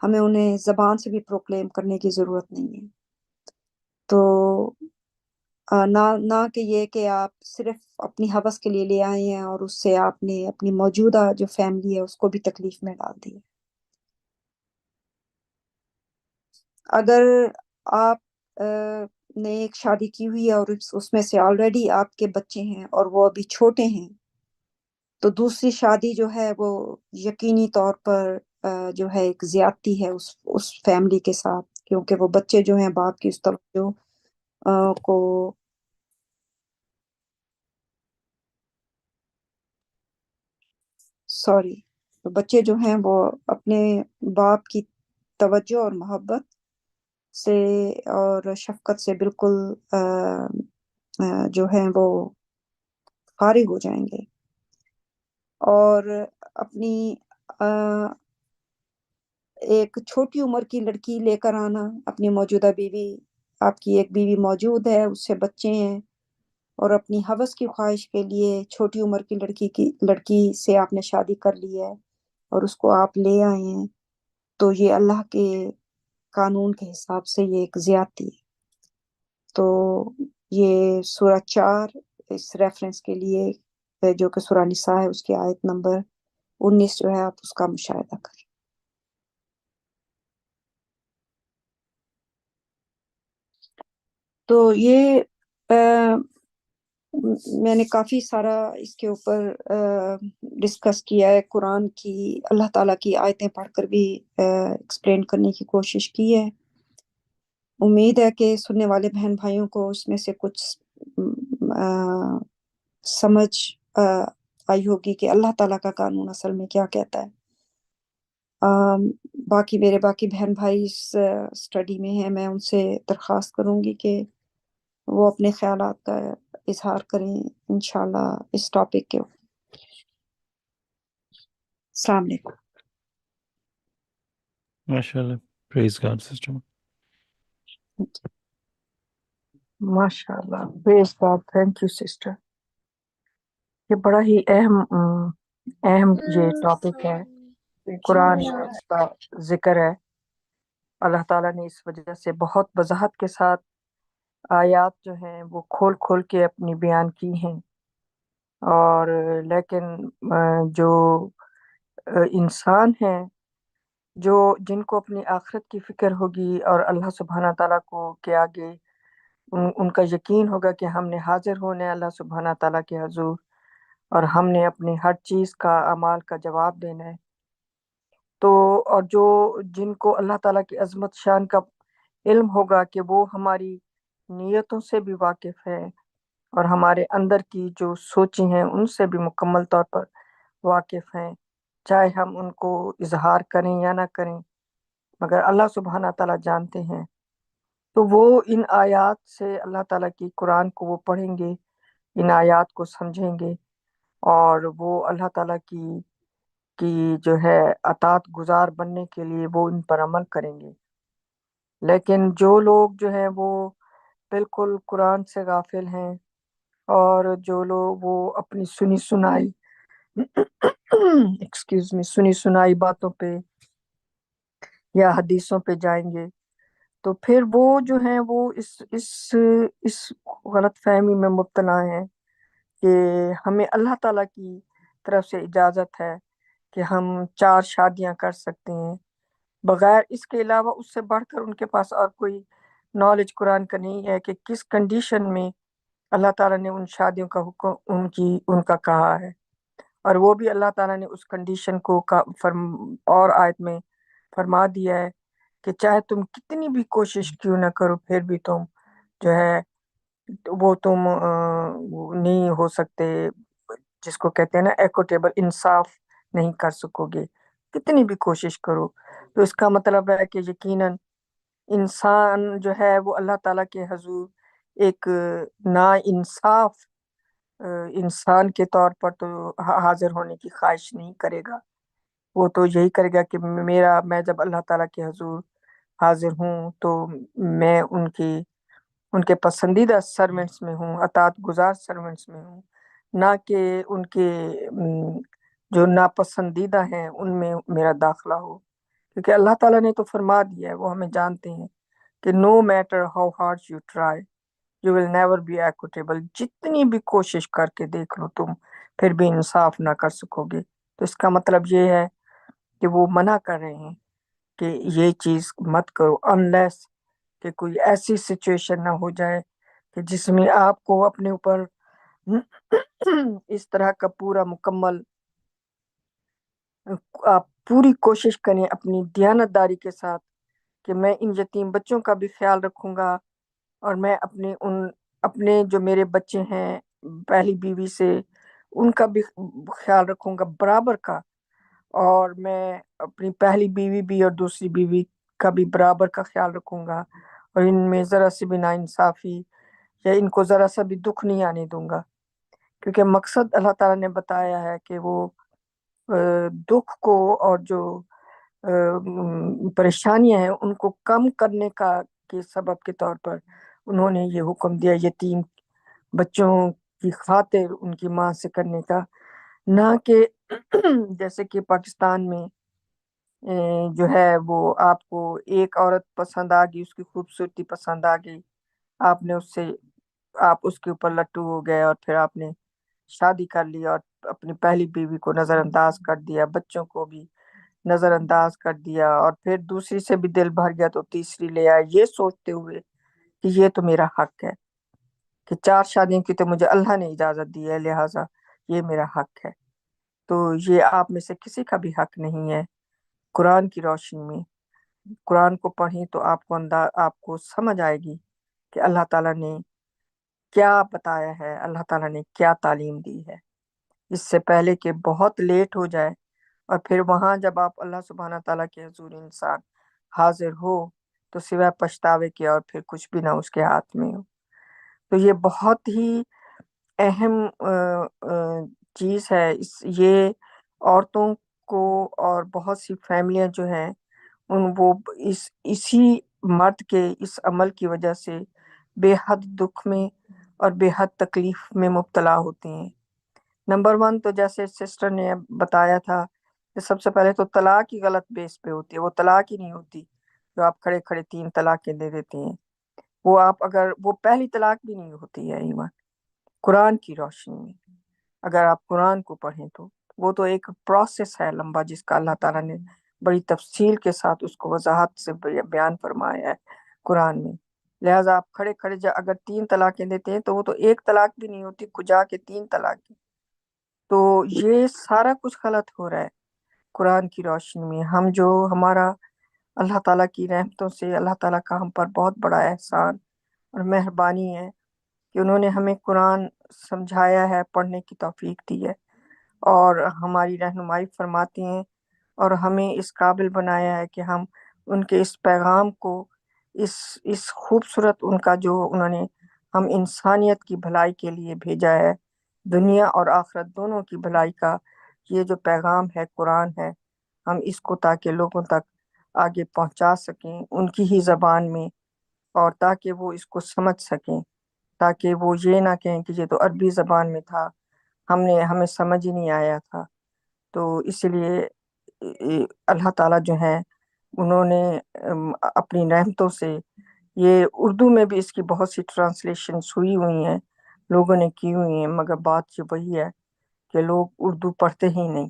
ہمیں انہیں زبان سے بھی پروکلیم کرنے کی ضرورت نہیں ہے۔ تو نہ کہ یہ کہ آپ صرف اپنی ہوس کے لیے لے آئے ہیں اور اس سے آپ نے اپنی موجودہ جو فیملی ہے اس کو بھی تکلیف میں ڈال دی۔ اگر آپ نے ایک شادی کی ہوئی ہے اور اس میں سے آلریڈی آپ کے بچے ہیں اور وہ ابھی چھوٹے ہیں، تو دوسری شادی جو ہے وہ یقینی طور پر جو ہے ایک زیادتی ہے اس فیملی کے ساتھ، کیونکہ وہ بچے جو ہیں باپ کی اس توجہ کو بچے جو ہیں وہ اپنے باپ کی توجہ اور محبت سے اور شفقت سے بالکل جو ہیں وہ فارغ ہو جائیں گے، اور اپنی ایک چھوٹی عمر کی لڑکی لے کر آنا، اپنی موجودہ بیوی، آپ کی ایک بیوی موجود ہے، اس سے بچے ہیں، اور اپنی ہوس کی خواہش کے لیے چھوٹی عمر کی لڑکی سے آپ نے شادی کر لی ہے اور اس کو آپ لے آئے ہیں، تو یہ اللہ کے قانون کے حساب سے یہ ایک زیادتی ہے۔ تو یہ سورہ 4 اس ریفرنس کے لیے جو کہ سورہ نساء ہے اس کی آیت نمبر 19 جو ہے آپ اس کا مشاہدہ کریں۔ تو یہ میں نے کافی سارا اس کے اوپر ڈسکس کیا ہے، قرآن کی اللہ تعالیٰ کی آیتیں پڑھ کر بھی ایکسپلین کرنے کی کوشش کی ہے۔ امید ہے کہ سننے والے بہن بھائیوں کو اس میں سے کچھ سمجھ آئی ہوگی کہ اللہ تعالیٰ کا قانون اصل میں کیا کہتا ہے۔ باقی میرے باقی بہن بھائی اس اسٹڈی میں ہیں، میں ان سے درخواست کروں گی کہ وہ اپنے خیالات کا اظہار کریں انشاءاللہ اس ٹاپک کے۔ السلام علیکم. MashaAllah. Praise God, sister. ماشاء اللہ، پریز گاڈ، تھینک یو سسٹر. یہ بڑا ہی اہم یہ ٹاپک ہے. قرآن کا ذکر ہے. اللہ تعالیٰ نے اس وجہ سے بہت وضاحت کے ساتھ آیات جو ہیں وہ کھول کھول کے اپنی بیان کی ہیں. اور لیکن جو انسان ہیں جن کو اپنی آخرت کی فکر ہوگی اور اللہ سبحانہ تعالیٰ کو کے آگے ان کا یقین ہوگا کہ ہم نے حاضر ہونا ہے اللہ سبحانہ تعالیٰ کے حضور، اور ہم نے اپنی ہر چیز کا اعمال کا جواب دینا ہے. تو اور جن کو اللہ تعالیٰ کی عظمت شان کا علم ہوگا کہ وہ ہماری نیتوں سے بھی واقف ہے اور ہمارے اندر کی جو سوچیں ہیں ان سے بھی مکمل طور پر واقف ہیں، چاہے ہم ان کو اظہار کریں یا نہ کریں، مگر اللہ سبحانہ تعالیٰ جانتے ہیں. تو وہ ان آیات سے اللہ تعالیٰ کی قرآن کو وہ پڑھیں گے، ان آیات کو سمجھیں گے، اور وہ اللہ تعالیٰ کی جو ہے اطاعت گزار بننے کے لیے وہ ان پر عمل کریں گے. لیکن جو لوگ جو ہیں وہ بالکل قرآن سے غافل ہیں، اور جو لوگ وہ اپنی سنی سنائی سنی سنائی باتوں پہ یا حدیثوں پہ جائیں گے، تو پھر وہ جو ہیں وہ اس غلط فہمی میں مبتلا ہیں کہ ہمیں اللہ تعالیٰ کی طرف سے اجازت ہے کہ ہم 4 شادیاں کر سکتے ہیں، بغیر اس کے علاوہ اس سے بڑھ کر ان کے پاس اور کوئی نالج قرآن کا نہیں ہے کہ کس کنڈیشن میں اللہ تعالیٰ نے ان شادیوں کا حکم ان کا کہا ہے. اور وہ بھی اللہ تعالیٰ نے اس کنڈیشن کو اور آیت میں فرما دیا ہے کہ چاہے تم کتنی بھی کوشش کیوں نہ کرو پھر بھی تم جو ہے وہ تم نہیں ہو سکتے، جس کو کہتے ہیں نا ایکوٹیبل، انصاف نہیں کر سکو گے کتنی بھی کوشش کرو. تو اس کا مطلب ہے کہ یقیناً انسان جو ہے وہ اللہ تعالیٰ کے حضور ایک نا انصاف انسان کے طور پر تو حاضر ہونے کی خواہش نہیں کرے گا. وہ تو یہی کرے گا کہ میں جب اللہ تعالیٰ کے حضور حاضر ہوں تو میں ان کے پسندیدہ سرونٹس میں ہوں، اطاعت گزار سرونٹس میں ہوں، نہ کہ ان کے جو ناپسندیدہ ہیں ان میں میرا داخلہ ہو. کیونکہ اللہ تعالیٰ نے تو فرما دیا ہے، وہ ہمیں جانتے ہیں کہ no matter how hard you try you will never be equitable. جتنی بھی کوشش کر کے دیکھ لو تم پھر بھی انصاف نہ کر سکو گے. تو اس کا مطلب یہ ہے کہ وہ منع کر رہے ہیں کہ یہ چیز مت کرو انلیس کہ کوئی ایسی سچویشن نہ ہو جائے کہ جس میں آپ کو اپنے اوپر اس طرح کا پورا مکمل آپ پوری کوشش کریں اپنی دیانت داری کے ساتھ کہ میں ان یتیم بچوں کا بھی خیال رکھوں گا، اور میں اپنے جو میرے بچے ہیں پہلی بیوی سے ان کا بھی خیال رکھوں گا برابر کا، اور میں اپنی پہلی بیوی بھی اور دوسری بیوی کا بھی برابر کا خیال رکھوں گا، اور ان میں ذرا سی بھی ناانصافی یا ان کو ذرا سا بھی دکھ نہیں آنے دوں گا. کیونکہ مقصد اللہ تعالیٰ نے بتایا ہے کہ وہ دکھ کو اور جو پریشانیاں ہیں ان کو کم کرنے کے سبب کے طور پر انہوں نے یہ حکم دیا یتیم بچوں کی خاطر ان کی ماں سے کرنے کا، نہ کہ جیسے کہ پاکستان میں جو ہے وہ آپ کو ایک عورت پسند آ گئی، اس کی خوبصورتی پسند آ گئی، آپ اس کے اوپر لٹو ہو گئے اور پھر آپ نے شادی کر لی اور اپنی پہلی بیوی کو نظر انداز کر دیا، بچوں کو بھی نظر انداز کر دیا، اور پھر دوسری سے بھی دل بھر گیا تو تیسری لے آئے، یہ سوچتے ہوئے کہ یہ تو میرا حق ہے کہ 4 شادیوں کی تو مجھے اللہ نے اجازت دی ہے، لہٰذا یہ میرا حق ہے. تو یہ آپ میں سے کسی کا بھی حق نہیں ہے. قرآن کی روشنی میں قرآن کو پڑھیں تو آپ کو سمجھ آئے گی کہ اللہ تعالیٰ نے کیا بتایا ہے، اللہ تعالیٰ نے کیا تعلیم دی ہے، اس سے پہلے کہ بہت لیٹ ہو جائے اور پھر وہاں جب آپ اللہ سبحانہ تعالیٰ کے حضور انسان حاضر ہو تو سوائے پچھتاوے کے اور پھر کچھ بھی نہ اس کے ہاتھ میں ہو. تو یہ بہت ہی اہم چیز ہے. یہ عورتوں کو اور بہت سی فیملیاں جو ہیں وہ اسی مرد کے اس عمل کی وجہ سے بے حد دکھ میں اور بے حد تکلیف میں مبتلا ہوتے ہیں۔ نمبر 1 تو جیسے سسٹر نے بتایا تھا کہ سب سے پہلے تو طلاق ہی غلط بیس پہ ہوتی ہے، وہ طلاق ہی نہیں ہوتی جو آپ کھڑے کھڑے 3 طلاقیں دے دیتے ہیں۔ وہ آپ اگر وہ پہلی طلاق بھی نہیں ہوتی ہے ایمان، قرآن کی روشنی میں اگر آپ قرآن کو پڑھیں تو وہ تو ایک پروسیس ہے لمبا، جس کا اللہ تعالیٰ نے بڑی تفصیل کے ساتھ اس کو وضاحت سے بیان فرمایا ہے قرآن میں۔ لہٰذا آپ کھڑے کھڑے اگر 3 طلاقیں دیتے ہیں تو وہ تو ایک طلاق بھی نہیں ہوتی، کجا کے 3 طلاقیں۔ تو یہ سارا کچھ غلط ہو رہا ہے قرآن کی روشنی میں۔ ہم جو ہمارا اللہ تعالیٰ کی رحمتوں سے اللہ تعالیٰ کا ہم پر بہت بڑا احسان اور مہربانی ہے کہ انہوں نے ہمیں قرآن سمجھایا ہے، پڑھنے کی توفیق دی ہے اور ہماری رہنمائی فرماتے ہیں اور ہمیں اس قابل بنایا ہے کہ ہم ان کے اس پیغام کو اس خوبصورت ان کا جو انہوں نے ہم انسانیت کی بھلائی کے لیے بھیجا ہے، دنیا اور آخرت دونوں کی بھلائی کا یہ جو پیغام ہے قرآن ہے، ہم اس کو تاکہ لوگوں تک آگے پہنچا سکیں ان کی ہی زبان میں، اور تاکہ وہ اس کو سمجھ سکیں، تاکہ وہ یہ نہ کہیں کہ یہ تو عربی زبان میں تھا، ہمیں سمجھ ہی نہیں آیا تھا۔ تو اس لیے اللہ تعالیٰ جو ہیں انہوں نے اپنی رحمتوں سے یہ اردو میں بھی اس کی بہت سی ٹرانسلیشنز ہوئی ہوئی ہیں، لوگوں نے کی ہوئی ہیں، مگر بات یہ وہی ہے کہ لوگ اردو پڑھتے ہی نہیں،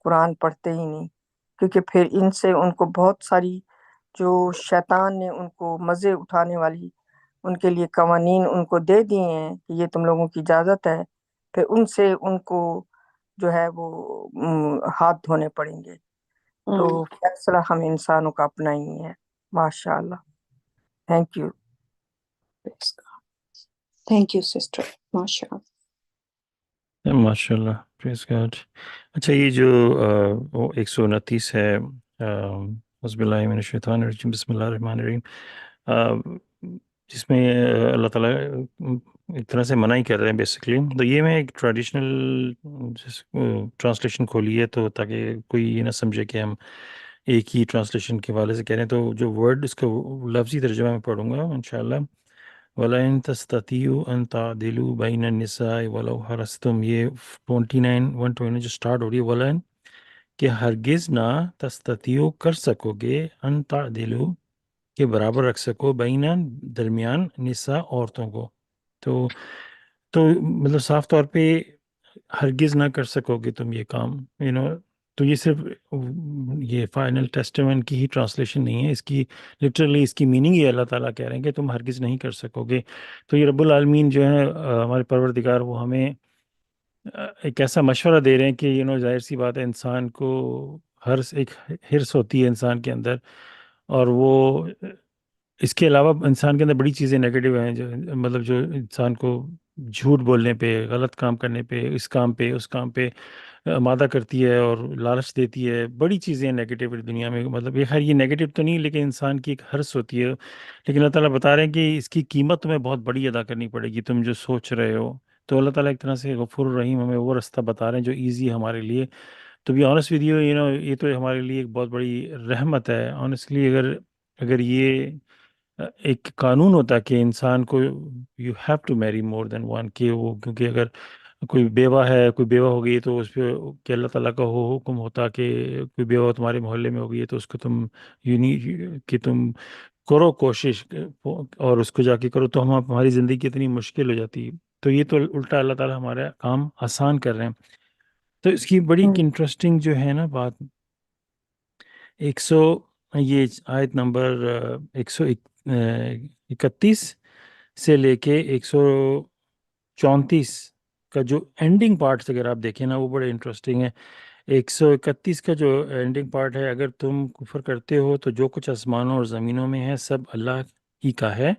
قرآن پڑھتے ہی نہیں، کیونکہ پھر ان سے ان کو بہت ساری جو شیطان نے ان کو مزے اٹھانے والی ان کے لیے قوانین ان کو دے دیے ہیں کہ یہ تم لوگوں کی اجازت ہے، پھر ان سے ان کو جو ہے وہ ہاتھ دھونے پڑیں گے۔ تو فیصلہ ہم انسانوں کا اپنا ہی ہے۔ ماشاء اللہ، thank you. Thank you sister, ماشاء اللہ۔ ماشاء اللہ، پریز گاڈ۔ اچھا، یہ جو وہ 129 ہے، حسب اللہ من الشیطان الرجیم، بسم اللہ الرحمن الرحیم، جس میں اللہ تعالیٰ ایک طرح سے منع ہی کر رہے ہیں بیسکلی، تو یہ میں ایک ٹریڈیشنل ٹرانسلیشن کھولی ہے تو تاکہ کوئی یہ نہ سمجھے کہ ہم ایک ہی ٹرانسلیشن کے حوالے سے کہہ رہے ہیں، تو جو ورڈ اس کا لفظی ترجمہ میں پڑھوں گا انشاءاللہ۔ وَلَئِن تَسْتَطِيعُوا أَن تَعْدِلُوا بَيْنَ النِّسَاءِ وَلَوْ حَرَصْتُمْ، یہ 129 جو سٹارٹ ہو رہی ہے، وَلَئِن کہ ہرگز نہ تستطیعوا کر سکو گے، ان تعدلوا کہ برابر رکھ سکو، بین درمیان نساء عورتوں کو، تو مطلب صاف طور پہ ہرگز نہ کر سکو گے تم یہ کام، تو یہ صرف یہ فائنل ٹیسٹمنٹ کی ہی ٹرانسلیشن نہیں ہے، اس کی لٹرلی اس کی میننگ یہ اللہ تعالیٰ کہہ رہے ہیں کہ تم ہرگز نہیں کر سکو گے۔ تو یہ رب العالمین جو ہیں ہمارے پروردگار، وہ ہمیں ایک ایسا مشورہ دے رہے ہیں کہ ظاہر سی بات ہے، انسان کو ایک حرص ہوتی ہے انسان کے اندر، اور وہ اس کے علاوہ انسان کے اندر بڑی چیزیں نیگیٹو ہیں، جو انسان کو جھوٹ بولنے پہ، غلط کام کرنے پہ، اس کام پہ اس کام پہ آمادہ کرتی ہے اور لالچ دیتی ہے، بڑی چیزیں نیگیٹو دنیا میں، مطلب یہ خیر یہ نیگیٹو تو نہیں، لیکن انسان کی ایک حرص ہوتی ہے، لیکن اللہ تعالیٰ بتا رہے ہیں کہ اس کی قیمت تمہیں بہت بڑی ادا کرنی پڑے گی تم جو سوچ رہے ہو۔ تو اللہ تعالیٰ ایک طرح سے غفور الرحیم ہمیں وہ رستہ بتا رہے ہیں جو ایزی ہے ہمارے لیے۔ تو بی آنیسٹ ود یو، یہ تو ہمارے لیے ایک بہت بڑی رحمت ہے آنیسٹلی۔ اگر یہ ایک قانون ہوتا کہ انسان کو you have to marry more then one, کہ وہ کیونکہ اگر کوئی بیوہ ہو گئی تو اس پہ کہ اللہ تعالیٰ کا حکم ہوتا کہ کوئی بیوہ تمہارے محلے میں ہو گئی ہے تو اس کو تم کہ تم کرو کوشش اور اس کو جا کے کرو، تو ہماری زندگی اتنی مشکل ہو جاتی۔ تو یہ تو الٹا اللہ تعالیٰ ہمارا کام آسان کر رہے ہیں۔ تو اس کی بڑی انٹرسٹنگ جو ہے نا بات، یہ آیت نمبر 131 سے لے کے 134 کا جو اینڈنگ پارٹس اگر آپ دیکھیں نا، وہ بڑے انٹرسٹنگ ہے۔ 131 کا جو اینڈنگ پارٹ ہے، اگر تم کفر کرتے ہو تو جو کچھ آسمانوں اور زمینوں میں ہے سب اللہ ہی کا ہے۔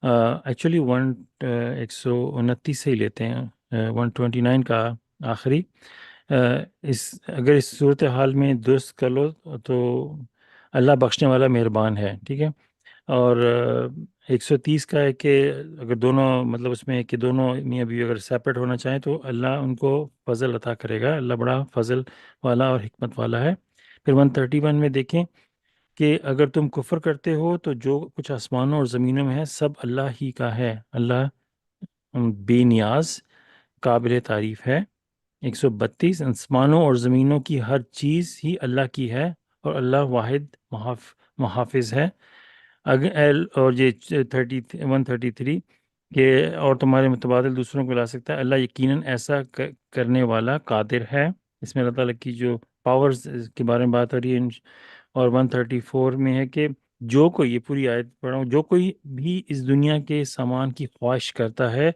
ایکچولی 129 سے ہی لیتے ہیں، 129 کا آخری، اگر اس صورتحال میں درست کر لو تو اللہ بخشنے والا مہربان ہے، ٹھیک ہے۔ اور 130 کا ہے کہ اگر دونوں مطلب اس میں ہے کہ دونوں میاں بیوی اگر سیپریٹ ہونا چاہیں تو اللہ ان کو فضل عطا کرے گا. اللہ بڑا فضل والا اور حکمت والا ہے. پھر 131 میں دیکھیں کہ اگر تم کفر کرتے ہو تو جو کچھ آسمانوں اور زمینوں میں ہے سب اللہ ہی کا ہے. اللہ بے نیاز قابل تعریف ہے. 132 آسمانوں اور زمینوں کی ہر چیز ہی اللہ کی ہے اور اللہ واحد محافظ ہے. اور یہ 133 کہ اور تمہارے متبادل دوسروں کو لا سکتا ہے. اللہ یقیناً ایسا کرنے والا قادر ہے. اس میں اللہ تعالیٰ کی جو پاورز کے بارے میں بات ہو رہی ہے. اور 134 میں ہے کہ جو کوئی، یہ پوری آیت پڑھ رہا ہوں، جو کوئی بھی اس دنیا کے سامان کی خواہش کرتا ہے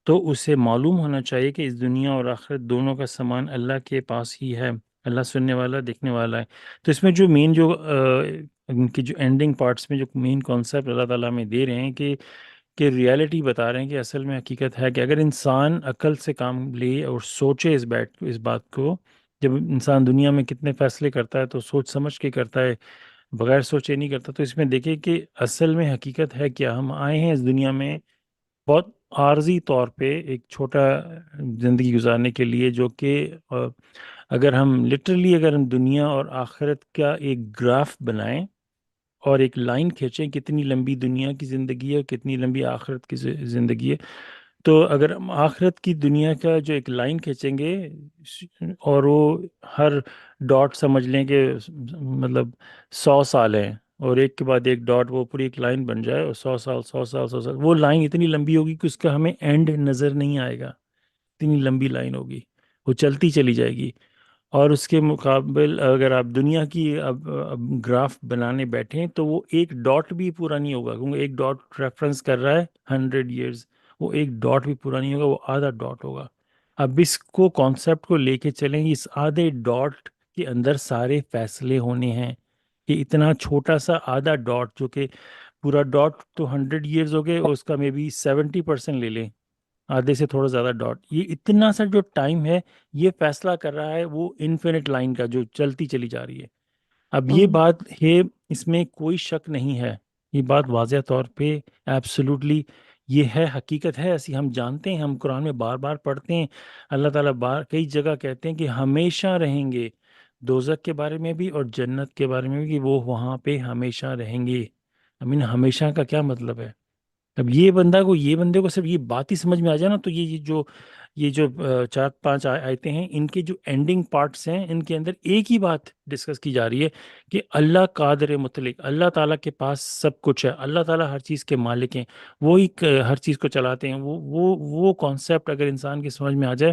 تو اسے معلوم ہونا چاہیے کہ اس دنیا اور آخرت دونوں کا سامان اللہ کے پاس ہی ہے. اللہ سننے والا، دیکھنے والا ہے. تو اس میں جو مین جو ان کی جو اینڈنگ پارٹس میں جو مین کانسیپٹ اللہ تعالیٰ میں دے رہے ہیں کہ ریالٹی بتا رہے ہیں کہ اصل میں حقیقت ہے کہ اگر انسان عقل سے کام لے اور سوچے اس بات کو، جب انسان دنیا میں کتنے فیصلے کرتا ہے تو سوچ سمجھ کے کرتا ہے، بغیر سوچے نہیں کرتا. تو اس میں دیکھیں کہ اصل میں حقیقت ہے کیا. ہم آئے ہیں اس دنیا میں بہت عارضی طور پہ ایک چھوٹا زندگی گزارنے کے لیے، جو کہ اگر ہم دنیا اور آخرت کا ایک گراف بنائیں اور ایک لائن کھینچیں، کتنی لمبی دنیا کی زندگی ہے، کتنی لمبی آخرت کی زندگی ہے. تو اگر ہم آخرت کی دنیا کا جو ایک لائن کھینچیں گے اور وہ ہر ڈاٹ سمجھ لیں کہ مطلب 100 سال ہیں، اور ایک کے بعد ایک ڈاٹ وہ پوری ایک لائن بن جائے، اور 100 سال 100 سال 100 سال، وہ لائن اتنی لمبی ہوگی کہ اس کا ہمیں اینڈ نظر نہیں آئے گا. اتنی لمبی لائن ہوگی، وہ چلتی چلی جائے گی. اور اس کے مقابل اگر آپ دنیا کی اب گراف بنانے بیٹھیں تو وہ ایک ڈاٹ بھی پورا نہیں ہوگا، کیونکہ ایک ڈاٹ ریفرنس کر رہا ہے 100 ایئرز. وہ ایک ڈاٹ بھی پورا نہیں ہوگا، وہ آدھا ڈاٹ ہوگا. اب اس کو کانسیپٹ کو لے کے چلیں، اس آدھے ڈاٹ کے اندر سارے فیصلے ہونے ہیں. کہ اتنا چھوٹا سا آدھا ڈاٹ، جو کہ پورا ڈاٹ تو 100 ایئرز ہو گئے، اور اس کا میں بھی 70% لے لیں، آدھے سے تھوڑا زیادہ ڈاٹ، یہ اتنا سا جو ٹائم ہے یہ فیصلہ کر رہا ہے وہ انفینٹ لائن کا جو چلتی چلی جا رہی ہے. اب یہ بات ہے، اس میں کوئی شک نہیں ہے، یہ بات واضح طور پہ ایبسولوٹلی یہ ہے، حقیقت ہے، ایسی ہم جانتے ہیں، ہم قرآن میں بار بار پڑھتے ہیں. اللہ تعالیٰ کئی جگہ کہتے ہیں کہ ہمیشہ رہیں گے، دوزخ کے بارے میں بھی اور جنت کے بارے میں بھی، کہ وہ وہاں پہ ہمیشہ رہیں گے. ہمیشہ کا کیا مطلب ہے؟ اب یہ بندے کو صرف یہ بات ہی سمجھ میں آ جائے نا، تو یہ جو 4-5 آیتیں ہیں، ان کے جو اینڈنگ پارٹس ہیں، ان کے اندر ایک ہی بات ڈسکس کی جا رہی ہے کہ اللہ قادر مطلق، اللہ تعالیٰ کے پاس سب کچھ ہے، اللہ تعالیٰ ہر چیز کے مالک ہیں، وہی ہر چیز کو چلاتے ہیں. وہ کانسیپٹ اگر انسان کی سمجھ میں آ جائے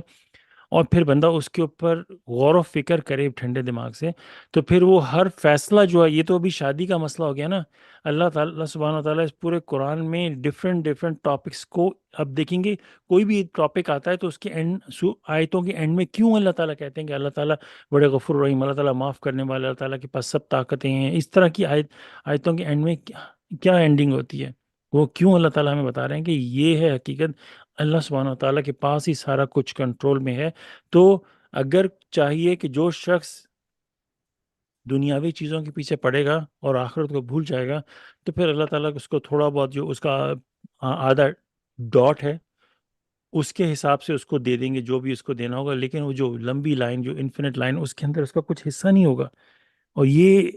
اور پھر بندہ اس کے اوپر غور و فکر کرے ٹھنڈے دماغ سے، تو پھر وہ ہر فیصلہ جو ہے، یہ تو ابھی شادی کا مسئلہ ہو گیا نا. اللہ تعالیٰ سبحانہ وتعالیٰ اس پورے قرآن میں ڈفرینٹ ٹاپکس کو اب دیکھیں گے. کوئی بھی ٹاپک آتا ہے تو اس کے آیتوں کے اینڈ میں کیوں اللہ تعالیٰ کہتے ہیں کہ اللہ تعالیٰ بڑے غفور رحیم، اللہ تعالیٰ معاف کرنے والا، اللہ تعالیٰ کے پاس سب طاقتیں ہیں. اس طرح کی آیتوں کے اینڈ میں کیا اینڈنگ ہوتی ہے؟ وہ کیوں اللہ تعالیٰ ہمیں بتا رہے ہیں کہ یہ ہے حقیقت، اللہ سبحانہ وتعالیٰ کے پاس ہی سارا کچھ کنٹرول میں ہے. تو اگر چاہیے کہ جو شخص دنیاوی چیزوں کے پیچھے پڑے گا اور آخرت کو بھول جائے گا، تو پھر اللہ تعالیٰ اس کو تھوڑا بہت جو اس کا آدھا ڈاٹ ہے، اس کے حساب سے اس کو دے دیں گے جو بھی اس کو دینا ہوگا. لیکن وہ جو لمبی لائن، جو انفینٹ لائن، اس کے اندر اس کا کچھ حصہ نہیں ہوگا. اور یہ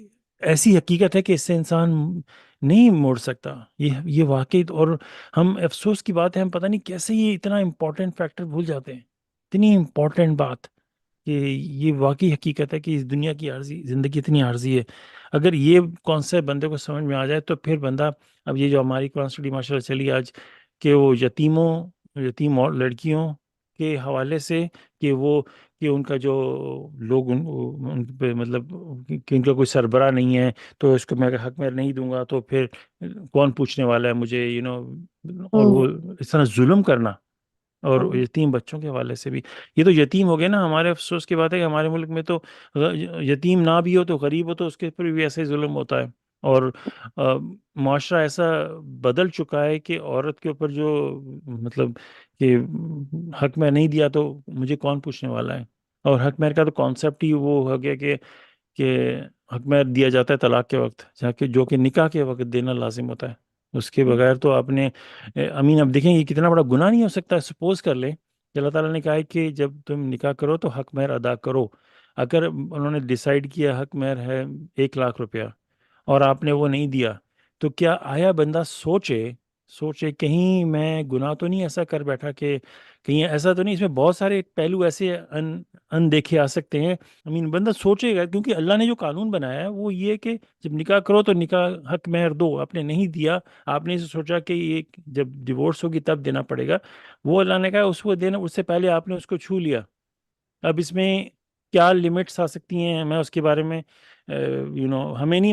ایسی حقیقت ہے کہ اس سے انسان نہیں موڑ سکتا. یہ واقعی، اور ہم افسوس کی بات ہے، ہم پتہ نہیں کیسے یہ اتنا امپورٹنٹ فیکٹر بھول جاتے ہیں، اتنی امپورٹنٹ بات، کہ یہ واقعی حقیقت ہے کہ اس دنیا کی عارضی زندگی اتنی عارضی ہے. اگر یہ کانسیپٹ بندے کو سمجھ میں آ جائے تو پھر بندہ، اب یہ جو ہماری قرآن اسٹڈی ماشاء اللہ چلی آج، کہ وہ یتیم اور لڑکیوں کے حوالے سے، کہ ان کا جو لوگ ان پہ مطلب کہ ان کا کوئی سربراہ نہیں ہے، تو اس کو میں اگر حق میں نہیں دوں گا تو پھر کون پوچھنے والا ہے مجھے، اور وہ اس طرح ظلم کرنا. اور یتیم بچوں کے حوالے سے بھی، یہ تو یتیم ہو گئے نا. ہمارے افسوس کی بات ہے کہ ہمارے ملک میں تو یتیم نہ بھی ہو تو غریب ہو تو اس کے اوپر بھی ایسے ہی ظلم ہوتا ہے. اور معاشرہ ایسا بدل چکا ہے کہ عورت کے اوپر جو مطلب کہ حق میں نہیں دیا تو مجھے کون پوچھنے والا ہے. اور حق مہر کا تو کانسیپٹ ہی وہ ہو گیا کہ حق مہر دیا جاتا ہے طلاق کے وقت، جو کہ نکاح کے وقت دینا لازم ہوتا ہے. اس کے بغیر تو آپ نے امین اب دیکھیں یہ کتنا بڑا گناہ نہیں ہو سکتا. سپوز کر لیں کہ اللہ تعالیٰ نے کہا ہے کہ جب تم نکاح کرو تو حق مہر ادا کرو. اگر انہوں نے ڈیسائیڈ کیا حق مہر ہے 1 لاکھ روپیہ اور آپ نے وہ نہیں دیا, تو کیا آیا بندہ سوچے کہیں میں گناہ تو نہیں ایسا کر بیٹھا کہ کہیں ایسا تو نہیں, اس میں بہت سارے پہلو ایسے اندیکھے آ سکتے ہیں. بندہ سوچے گا, کیونکہ اللہ نے جو قانون بنایا ہے وہ یہ کہ جب نکاح کرو تو نکاح حق مہر دو. آپ نے نہیں دیا, آپ نے سوچا کہ یہ جب ڈیورس ہوگی تب دینا پڑے گا, وہ اللہ نے کہا اس کو دینا, اس سے پہلے آپ نے اس کو چھو لیا. اب اس میں کیا لمٹس آ سکتی ہیں, میں اس کے بارے میں ہمیں نہیں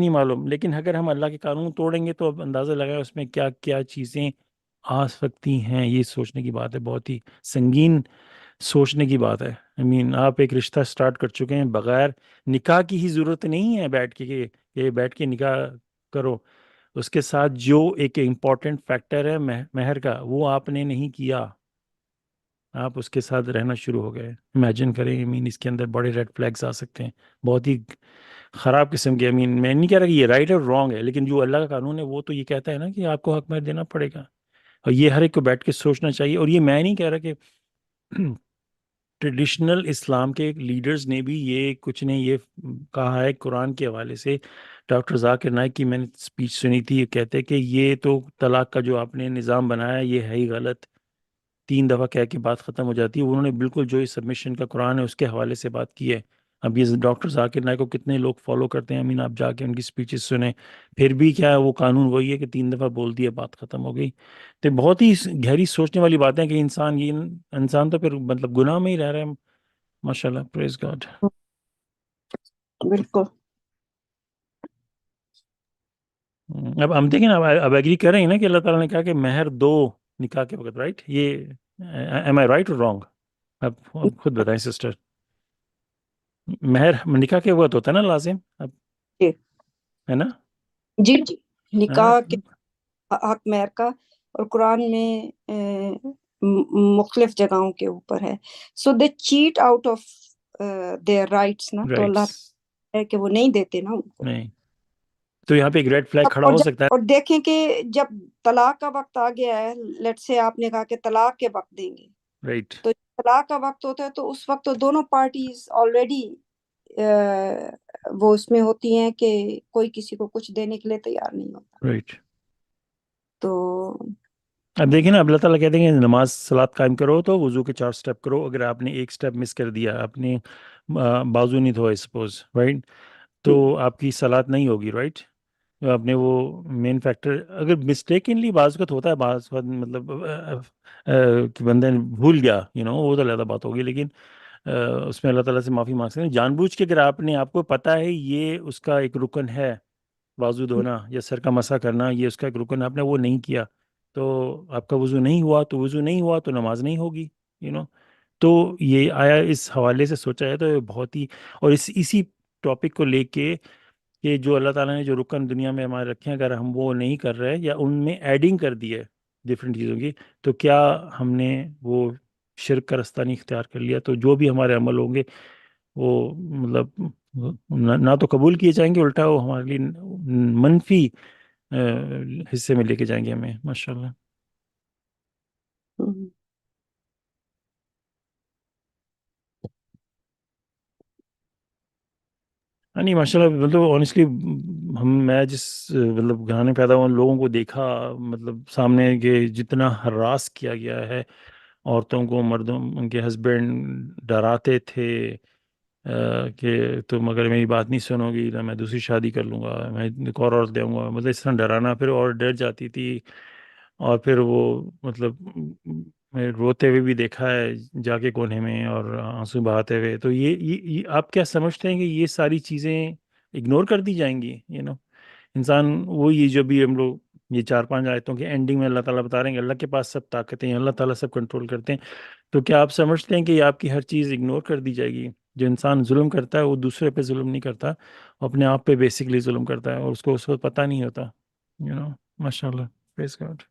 معلوم, لیکن اگر ہم اللہ کے قانون توڑیں گے تو اب اندازہ لگائیں اس میں کیا کیا چیزیں آ سکتی ہیں. یہ سوچنے کی بات ہے, بہت ہی سنگین سوچنے کی بات ہے. آپ ایک رشتہ سٹارٹ کر چکے ہیں, بغیر نکاح کی ہی ضرورت نہیں ہے بیٹھ کے کہ بیٹھ کے نکاح کرو. اس کے ساتھ جو ایک امپورٹنٹ فیکٹر ہے مہر کا, وہ آپ نے نہیں کیا, آپ اس کے ساتھ رہنا شروع ہو گئے. امیجن کریں, اس کے اندر بڑے ریڈ فلیگز آ سکتے ہیں, بہت ہی خراب قسم کے. میں نہیں کہہ رہا کہ یہ رائٹ اور رانگ ہے, لیکن جو اللہ کا قانون ہے وہ تو یہ کہتا ہے نا کہ آپ کو حق مہر دینا پڑے گا, اور یہ ہر ایک کو بیٹھ کے سوچنا چاہیے. اور یہ میں نہیں کہہ رہا کہ ٹریڈیشنل اسلام کے لیڈرز نے بھی یہ کچھ نے یہ کہا ہے. قرآن کے حوالے سے ڈاکٹر ذاکر نائک کی میں نے اسپیچ سنی تھی, یہ کہتے کہ یہ تو طلاق کا جو آپ نے نظام بنایا یہ ہے ہی غلط, 3 دفعہ کہہ کے بات ختم ہو جاتی ہے. انہوں نے بالکل جو اس سبمیشن کا قرآن ہے اس کے حوالے سے بات کی ہے. اب یہ ڈاکٹر ذاکر نائک کو کتنے لوگ فالو کرتے ہیں, آپ جا کے ان کی اسپیچز سنیں, پھر بھی کیا ہے وہ قانون وہی ہے کہ 3 دفعہ بول دیا بات ختم ہو گئی. تو بہت ہی گہری سوچنے والی بات ہے کہ انسان تو پھر مطلب گناہ میں ہی رہ رہا ہے. ماشاء اللہ, پریز گاڈ. بالکل. اب ہم دیکھیں نا, اب ایگری کر رہے ہیں نا کہ اللہ تعالیٰ نے کہا کہ مہر دو نکاح کے وقت, رائٹ؟ یہ ایم آئی رائٹ اور رانگ؟ اب خود بتائیں سسٹر. مہر نکاح کے وقت ہوتا ہے نا لازم, اب جی ہے نا؟ جی جی, ہے نا؟ نکاح کے حق مہر کا, اور قرآن میں مختلف جگہوں کے اوپر ہے. So they cheat out of their rights نا, تو اللہ رائٹس ہے کہ وہ نہیں دیتے نا ان کو. نہیں, تو یہاں پہ ایک ریڈ فلیگ کھڑا ہو سکتا ہے. اور دیکھیں کہ جب طلاق کا وقت آ گیا ہے, لیٹ سے آپ نے کہا کہ طلاق کے وقت دیں گے, رائٹ, تو طلاق کا وقت ہوتا ہے تو اس وقت تو دونوں پارٹیز آلریڈی وہ اس میں ہوتی ہیں کہ کوئی کسی کو کچھ دینے کے لیے تیار نہیں ہوتا. رائٹ. تو اب دیکھیں نا, اب اللہ تعالیٰ کہتے ہیں کہ نماز صلات قائم کرو تو وضو کے 4 سٹیپ کرو. اگر آپ نے ایک سٹیپ مس کر دیا, آپ نے بازو نہیں دھوئے سپوز, رائٹ, تو آپ کی صلات نہیں ہوگی, رائٹ. آپ نے وہ مین فیکٹر اگر مسٹیکنلی بعض وقت ہوتا ہے, بعض وقت مطلب کہ بندے نے بھول گیا, وہ تو علیحدہ بات ہوگی, لیکن اس میں اللہ تعالیٰ سے معافی مانگ سکتے ہیں. جان بوجھ کے اگر آپ کو پتہ ہے یہ اس کا ایک رکن ہے, بازو دھونا یا سر کا مسح کرنا, یہ اس کا ایک رکن, آپ نے وہ نہیں کیا, تو آپ کا وضو نہیں ہوا, تو نماز نہیں ہوگی. تو یہ آیا اس حوالے سے سوچا ہے تو یہ بہت ہی, اور اسی ٹاپک کو لے کے کہ جو اللہ تعالیٰ نے جو رکن دنیا میں ہمارے رکھے ہیں, اگر ہم وہ نہیں کر رہے یا ان میں ایڈنگ کر دی ہے ڈفرینٹ چیزوں کی, تو کیا ہم نے وہ شرک کا رستہ نہیں اختیار کر لیا؟ تو جو بھی ہمارے عمل ہوں گے وہ مطلب نہ تو قبول کیے جائیں گے, الٹا وہ ہمارے لیے منفی حصے میں لے کے جائیں گے ہمیں. ماشاء اللہ. نہیں ماشاء اللہ, مطلب آنیسٹلی میں جس مطلب گھرانے پیدا ہوا لوگوں کو دیکھا, مطلب سامنے کہ جتنا ہراس کیا گیا ہے عورتوں کو, مردوں ان کے ہسبینڈ ڈراتے تھے کہ تم اگر میری بات نہیں سنو گی تو میں دوسری شادی کر لوں گا, میں ایک اور عورت دوں گا, مطلب اس طرح ڈرانا. پھر اور ڈر جاتی تھی, اور پھر وہ مطلب میں روتے ہوئے بھی دیکھا ہے جا کے کونے میں اور آنسو بہاتے ہوئے. تو یہ آپ کیا سمجھتے ہیں کہ یہ ساری چیزیں اگنور کر دی جائیں گی؟ انسان وہی جو بھی ہم لوگ یہ 4-5 آیتوں کے اینڈنگ میں اللہ تعالیٰ بتا رہے ہیں کہ اللہ کے پاس سب طاقتیں ہیں, اللہ تعالیٰ سب کنٹرول کرتے ہیں. تو کیا آپ سمجھتے ہیں کہ یہ آپ کی ہر چیز اگنور کر دی جائے گی؟ جو انسان ظلم کرتا ہے وہ دوسرے پہ ظلم نہیں کرتا, اپنے آپ پہ بیسکلی ظلم کرتا ہے, اور اس کو پتہ نہیں ہوتا. ماشاء اللہ, پریز گاڈ.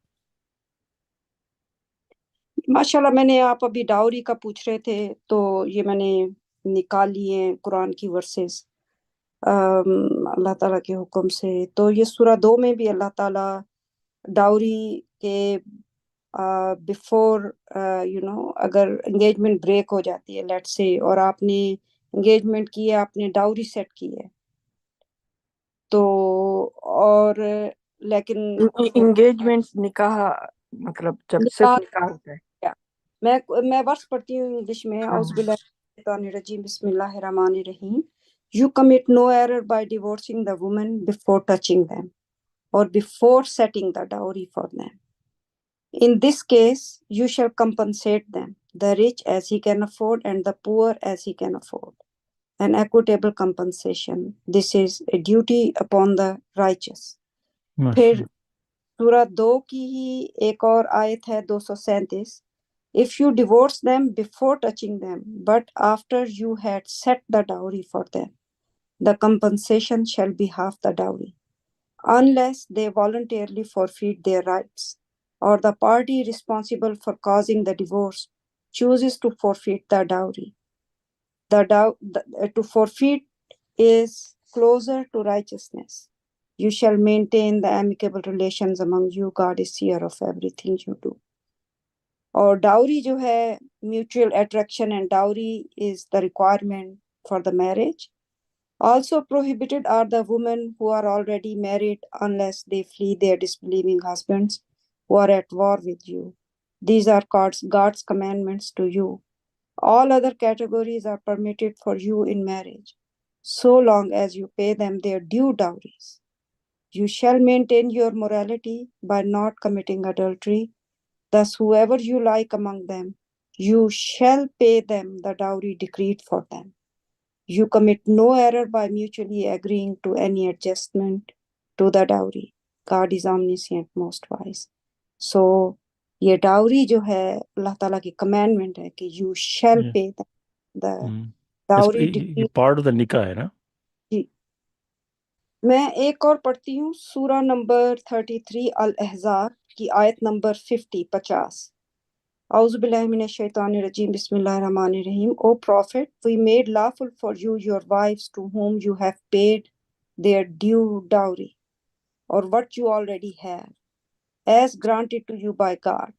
ماشاء اللہ. میں نے, آپ ابھی ڈاوری کا پوچھ رہے تھے تو یہ میں نے نکال لیے ہیں قرآن کی ورسز. اللہ تعالیٰ کے حکم سے. تو یہ سورہ 2 میں بھی اللہ تعالیٰ ڈاوری کے بفور اگر انگیجمنٹ بریک ہو جاتی ہے لیٹ سے، اور آپ نے انگیجمنٹ کی ہے، آپ نے ڈاوری سیٹ کی ہے تو، اور لیکن انگیجمنٹ نکاح مطلب جب صرف نکاح ہوتا ہے. میں ورس پڑھتی ہوں انگلش میں. ہاں. اعوذ باللہ من الشیطان الرجیم، بسم اللہ الرحمن الرحیم. You commit no error by divorcing the woman before touching them or before setting the dowry for them. In this case, you shall compensate them, the rich as he can afford and the poor as he can afford. An equitable compensation. This is a duty upon the righteous. پھر سورہ 2 کی ہی ایک اور آیت ہے 237. If you divorce them before touching them, but after you had set the dowry for them, the compensation shall be half the dowry, unless they voluntarily forfeit their rights, or the party responsible for causing the divorce chooses to forfeit the dowry. To forfeit is closer to righteousness. You shall maintain the amicable relations among you. God is seer of everything you do. اور dowry جو ہے mutual attraction and dowry is the requirement for the marriage. Also prohibited are the women who are already married unless they flee their disbelieving husbands who are at war with you. These are God's commandments to you. All other categories are permitted for you in marriage, so long as you pay them their due dowries. You shall maintain your morality by not committing adultery. Thus, whoever you like among them, you shall pay them the dowry decreed for them. You commit no error by mutually agreeing to any adjustment to the dowry. God is omniscient, most wise. So, یہ dowry جو ہے اللہ تعالیٰ کی commandment ہے کہ you shall pay them the dowry decreed. یہ part of the نکاح ہے نا. جی میں ایک اور پڑھتی ہوں سورہ نمبر 33 الاحزاب کی آیت نمبر 50. اعوذ باللہ من الشیطان الرجیم، بسم اللہ الرحمن الرحیم. O prophet, we made lawful for you your wives to whom you have paid their due dowry, or what you already have, as granted to you by God.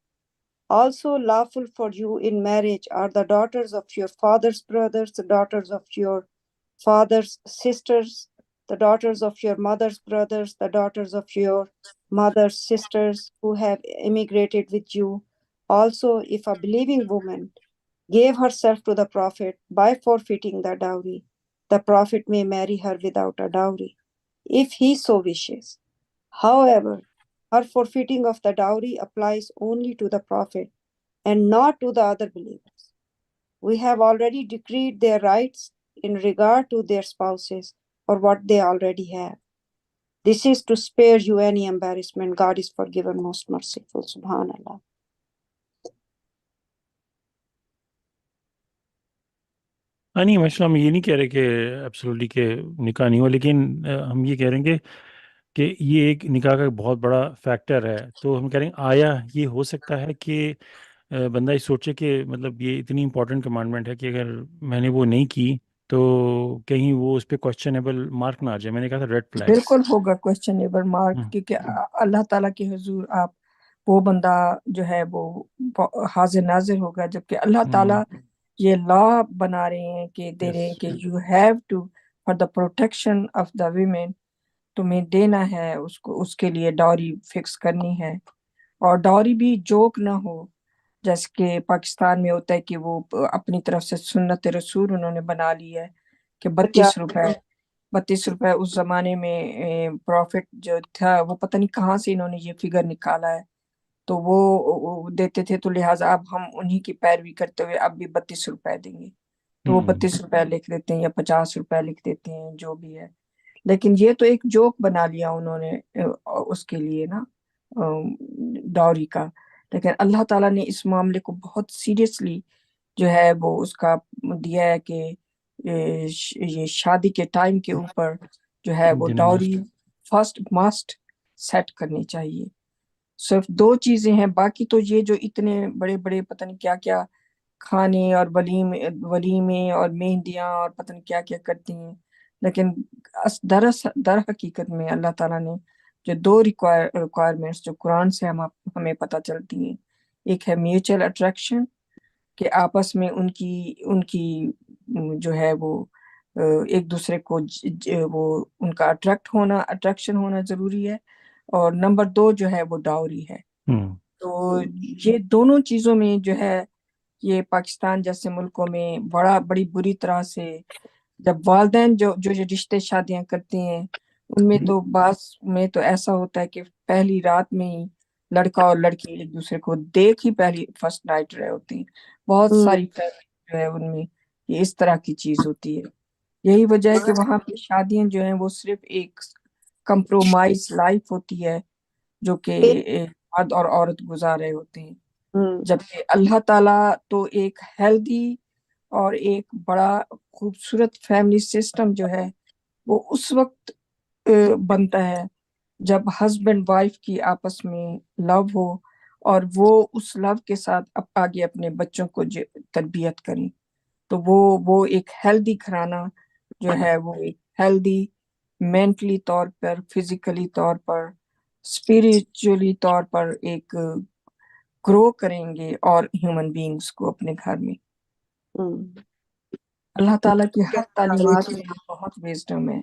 Also lawful for you in marriage are the daughters of your father's brothers, the daughters of your father's sisters, the daughters of your mother's brothers, the daughters of your mother's sisters who have immigrated with you. Also, if a believing woman gave herself to the prophet by forfeiting the dowry, the prophet may marry her without a dowry, if he so wishes. However, her forfeiting of the dowry applies only to the prophet and not to the other believers. We have already decreed their rights in regard to their spouses or what they already have. This is to spare you any embarrassment. God is forgiven, most merciful. Subhanallah. نہیں ماشاء اللہ، ہم یہ نہیں کہہ رہے کہ absolutely کہ نکاح نہیں ہو، لیکن ہم یہ کہہ رہے ہیں کہ یہ ایک نکاح کا بہت بڑا فیکٹر ہے. تو ہم کہہ رہے ہیں آیا یہ ہو سکتا ہے کہ بندہ یہ سوچے کہ مطلب یہ اتنی امپورٹنٹ کمانڈمنٹ ہے کہ اگر میں نے وہ نہیں کی تو کہیں وہ اس پہ کوشچنیبل مارک نہ آ جائے. میں نے کہا تھا ریڈ فلیگس. بالکل ہوگا کوشچنیبل مارک، کیونکہ اللہ تعالیٰ کے حضور آپ وہ بندہ جو ہے وہ حاضر ناظر ہوگا، جبکہ اللہ تعالیٰ یہ لا بنا رہے ہیں کہ دے رہے ہیں کہ you have to for the protection of the women, تمہیں دینا ہے اس کو، اس کے لیے ڈاوری فکس کرنی ہے. اور ڈاوری بھی جوک نہ ہو، جیسے کہ پاکستان میں ہوتا ہے کہ وہ اپنی طرف سے سنت رسول انہوں نے بنا لی ہے کہ 32 روپے اس زمانے میں پروفٹ جو تھا وہ پتہ نہیں کہاں سے انہوں نے یہ فگر نکالا ہے، تو وہ دیتے تھے، تو لہٰذا اب ہم انہی کی پیروی کرتے ہوئے اب بھی 32 روپے دیں گے، تو وہ 32 روپے لکھ دیتے ہیں یا 50 روپے لکھ دیتے ہیں، جو بھی ہے. لیکن یہ تو ایک جوک بنا لیا انہوں نے اس کے لیے نا ڈاوری کا. لیکن اللہ تعالیٰ نے اس معاملے کو بہت سیریسلی جو ہے وہ اس کا دیا ہے کہ یہ شادی کے ٹائم کے اوپر جو ہے وہ ڈاوری فرسٹ مسٹ سیٹ کرنی چاہیے. صرف 2 چیزیں ہیں، باقی تو یہ جو اتنے بڑے بڑے پتہ نہیں کیا کیا کھانے اور ولیمے اور مہندیاں اور پتہ نہیں کیا کیا کرتی ہیں، لیکن در حقیقت میں اللہ تعالیٰ نے جو دو ریکوائرمنٹس جو قرآن سے ہمیں پتہ چلتی ہیں، ایک ہے میوچل اٹریکشن، کہ آپس میں ان کی جو ہے وہ ایک دوسرے کو وہ ان کا اٹریکشن ہونا ضروری ہے، اور نمبر 2 جو ہے وہ ڈاوری ہے۔ تو یہ دونوں چیزوں میں جو ہے یہ پاکستان جیسے ملکوں میں بڑی بری طرح سے، جب والدین جو رشتے شادیاں کرتے ہیں ان میں تو بعض میں تو ایسا ہوتا ہے کہ پہلی رات میں ہی لڑکا اور لڑکی ایک دوسرے کو دیکھ ہی پہلی فرسٹ نائٹ رہے ہوتے ہیں۔ بہت ساری فیملی جو ہے ان میں یہ اس طرح کی چیز ہوتی ہے۔ یہی وجہ ہے کہ وہاں پہ شادیاں جو ہیں وہ صرف ایک کمپرومائز لائف ہوتی ہے جو کہ مرد اور عورت گزار رہے ہوتے ہیں، جبکہ اللہ تعالیٰ تو ایک ہیلدی اور ایک بڑا خوبصورت فیملی سسٹم جو ہے وہ اس وقت بنتا ہے جب ہسبینڈ وائف کی آپس میں لو ہو اور وہ اس لو کے ساتھ آگے اپنے بچوں کو تربیت کریں، تو وہ ایک ہیلدی گھرانہ جو ہے وہ ایک ہیلدی مینٹلی طور پر، فزیکلی طور پر، اسپریچولی طور پر ایک گرو کریں گے اور ہیومن بینگز کو اپنے گھر میں۔ اللہ تعالیٰ کی ہر تعلیمات میں بہت وزڈم ہے۔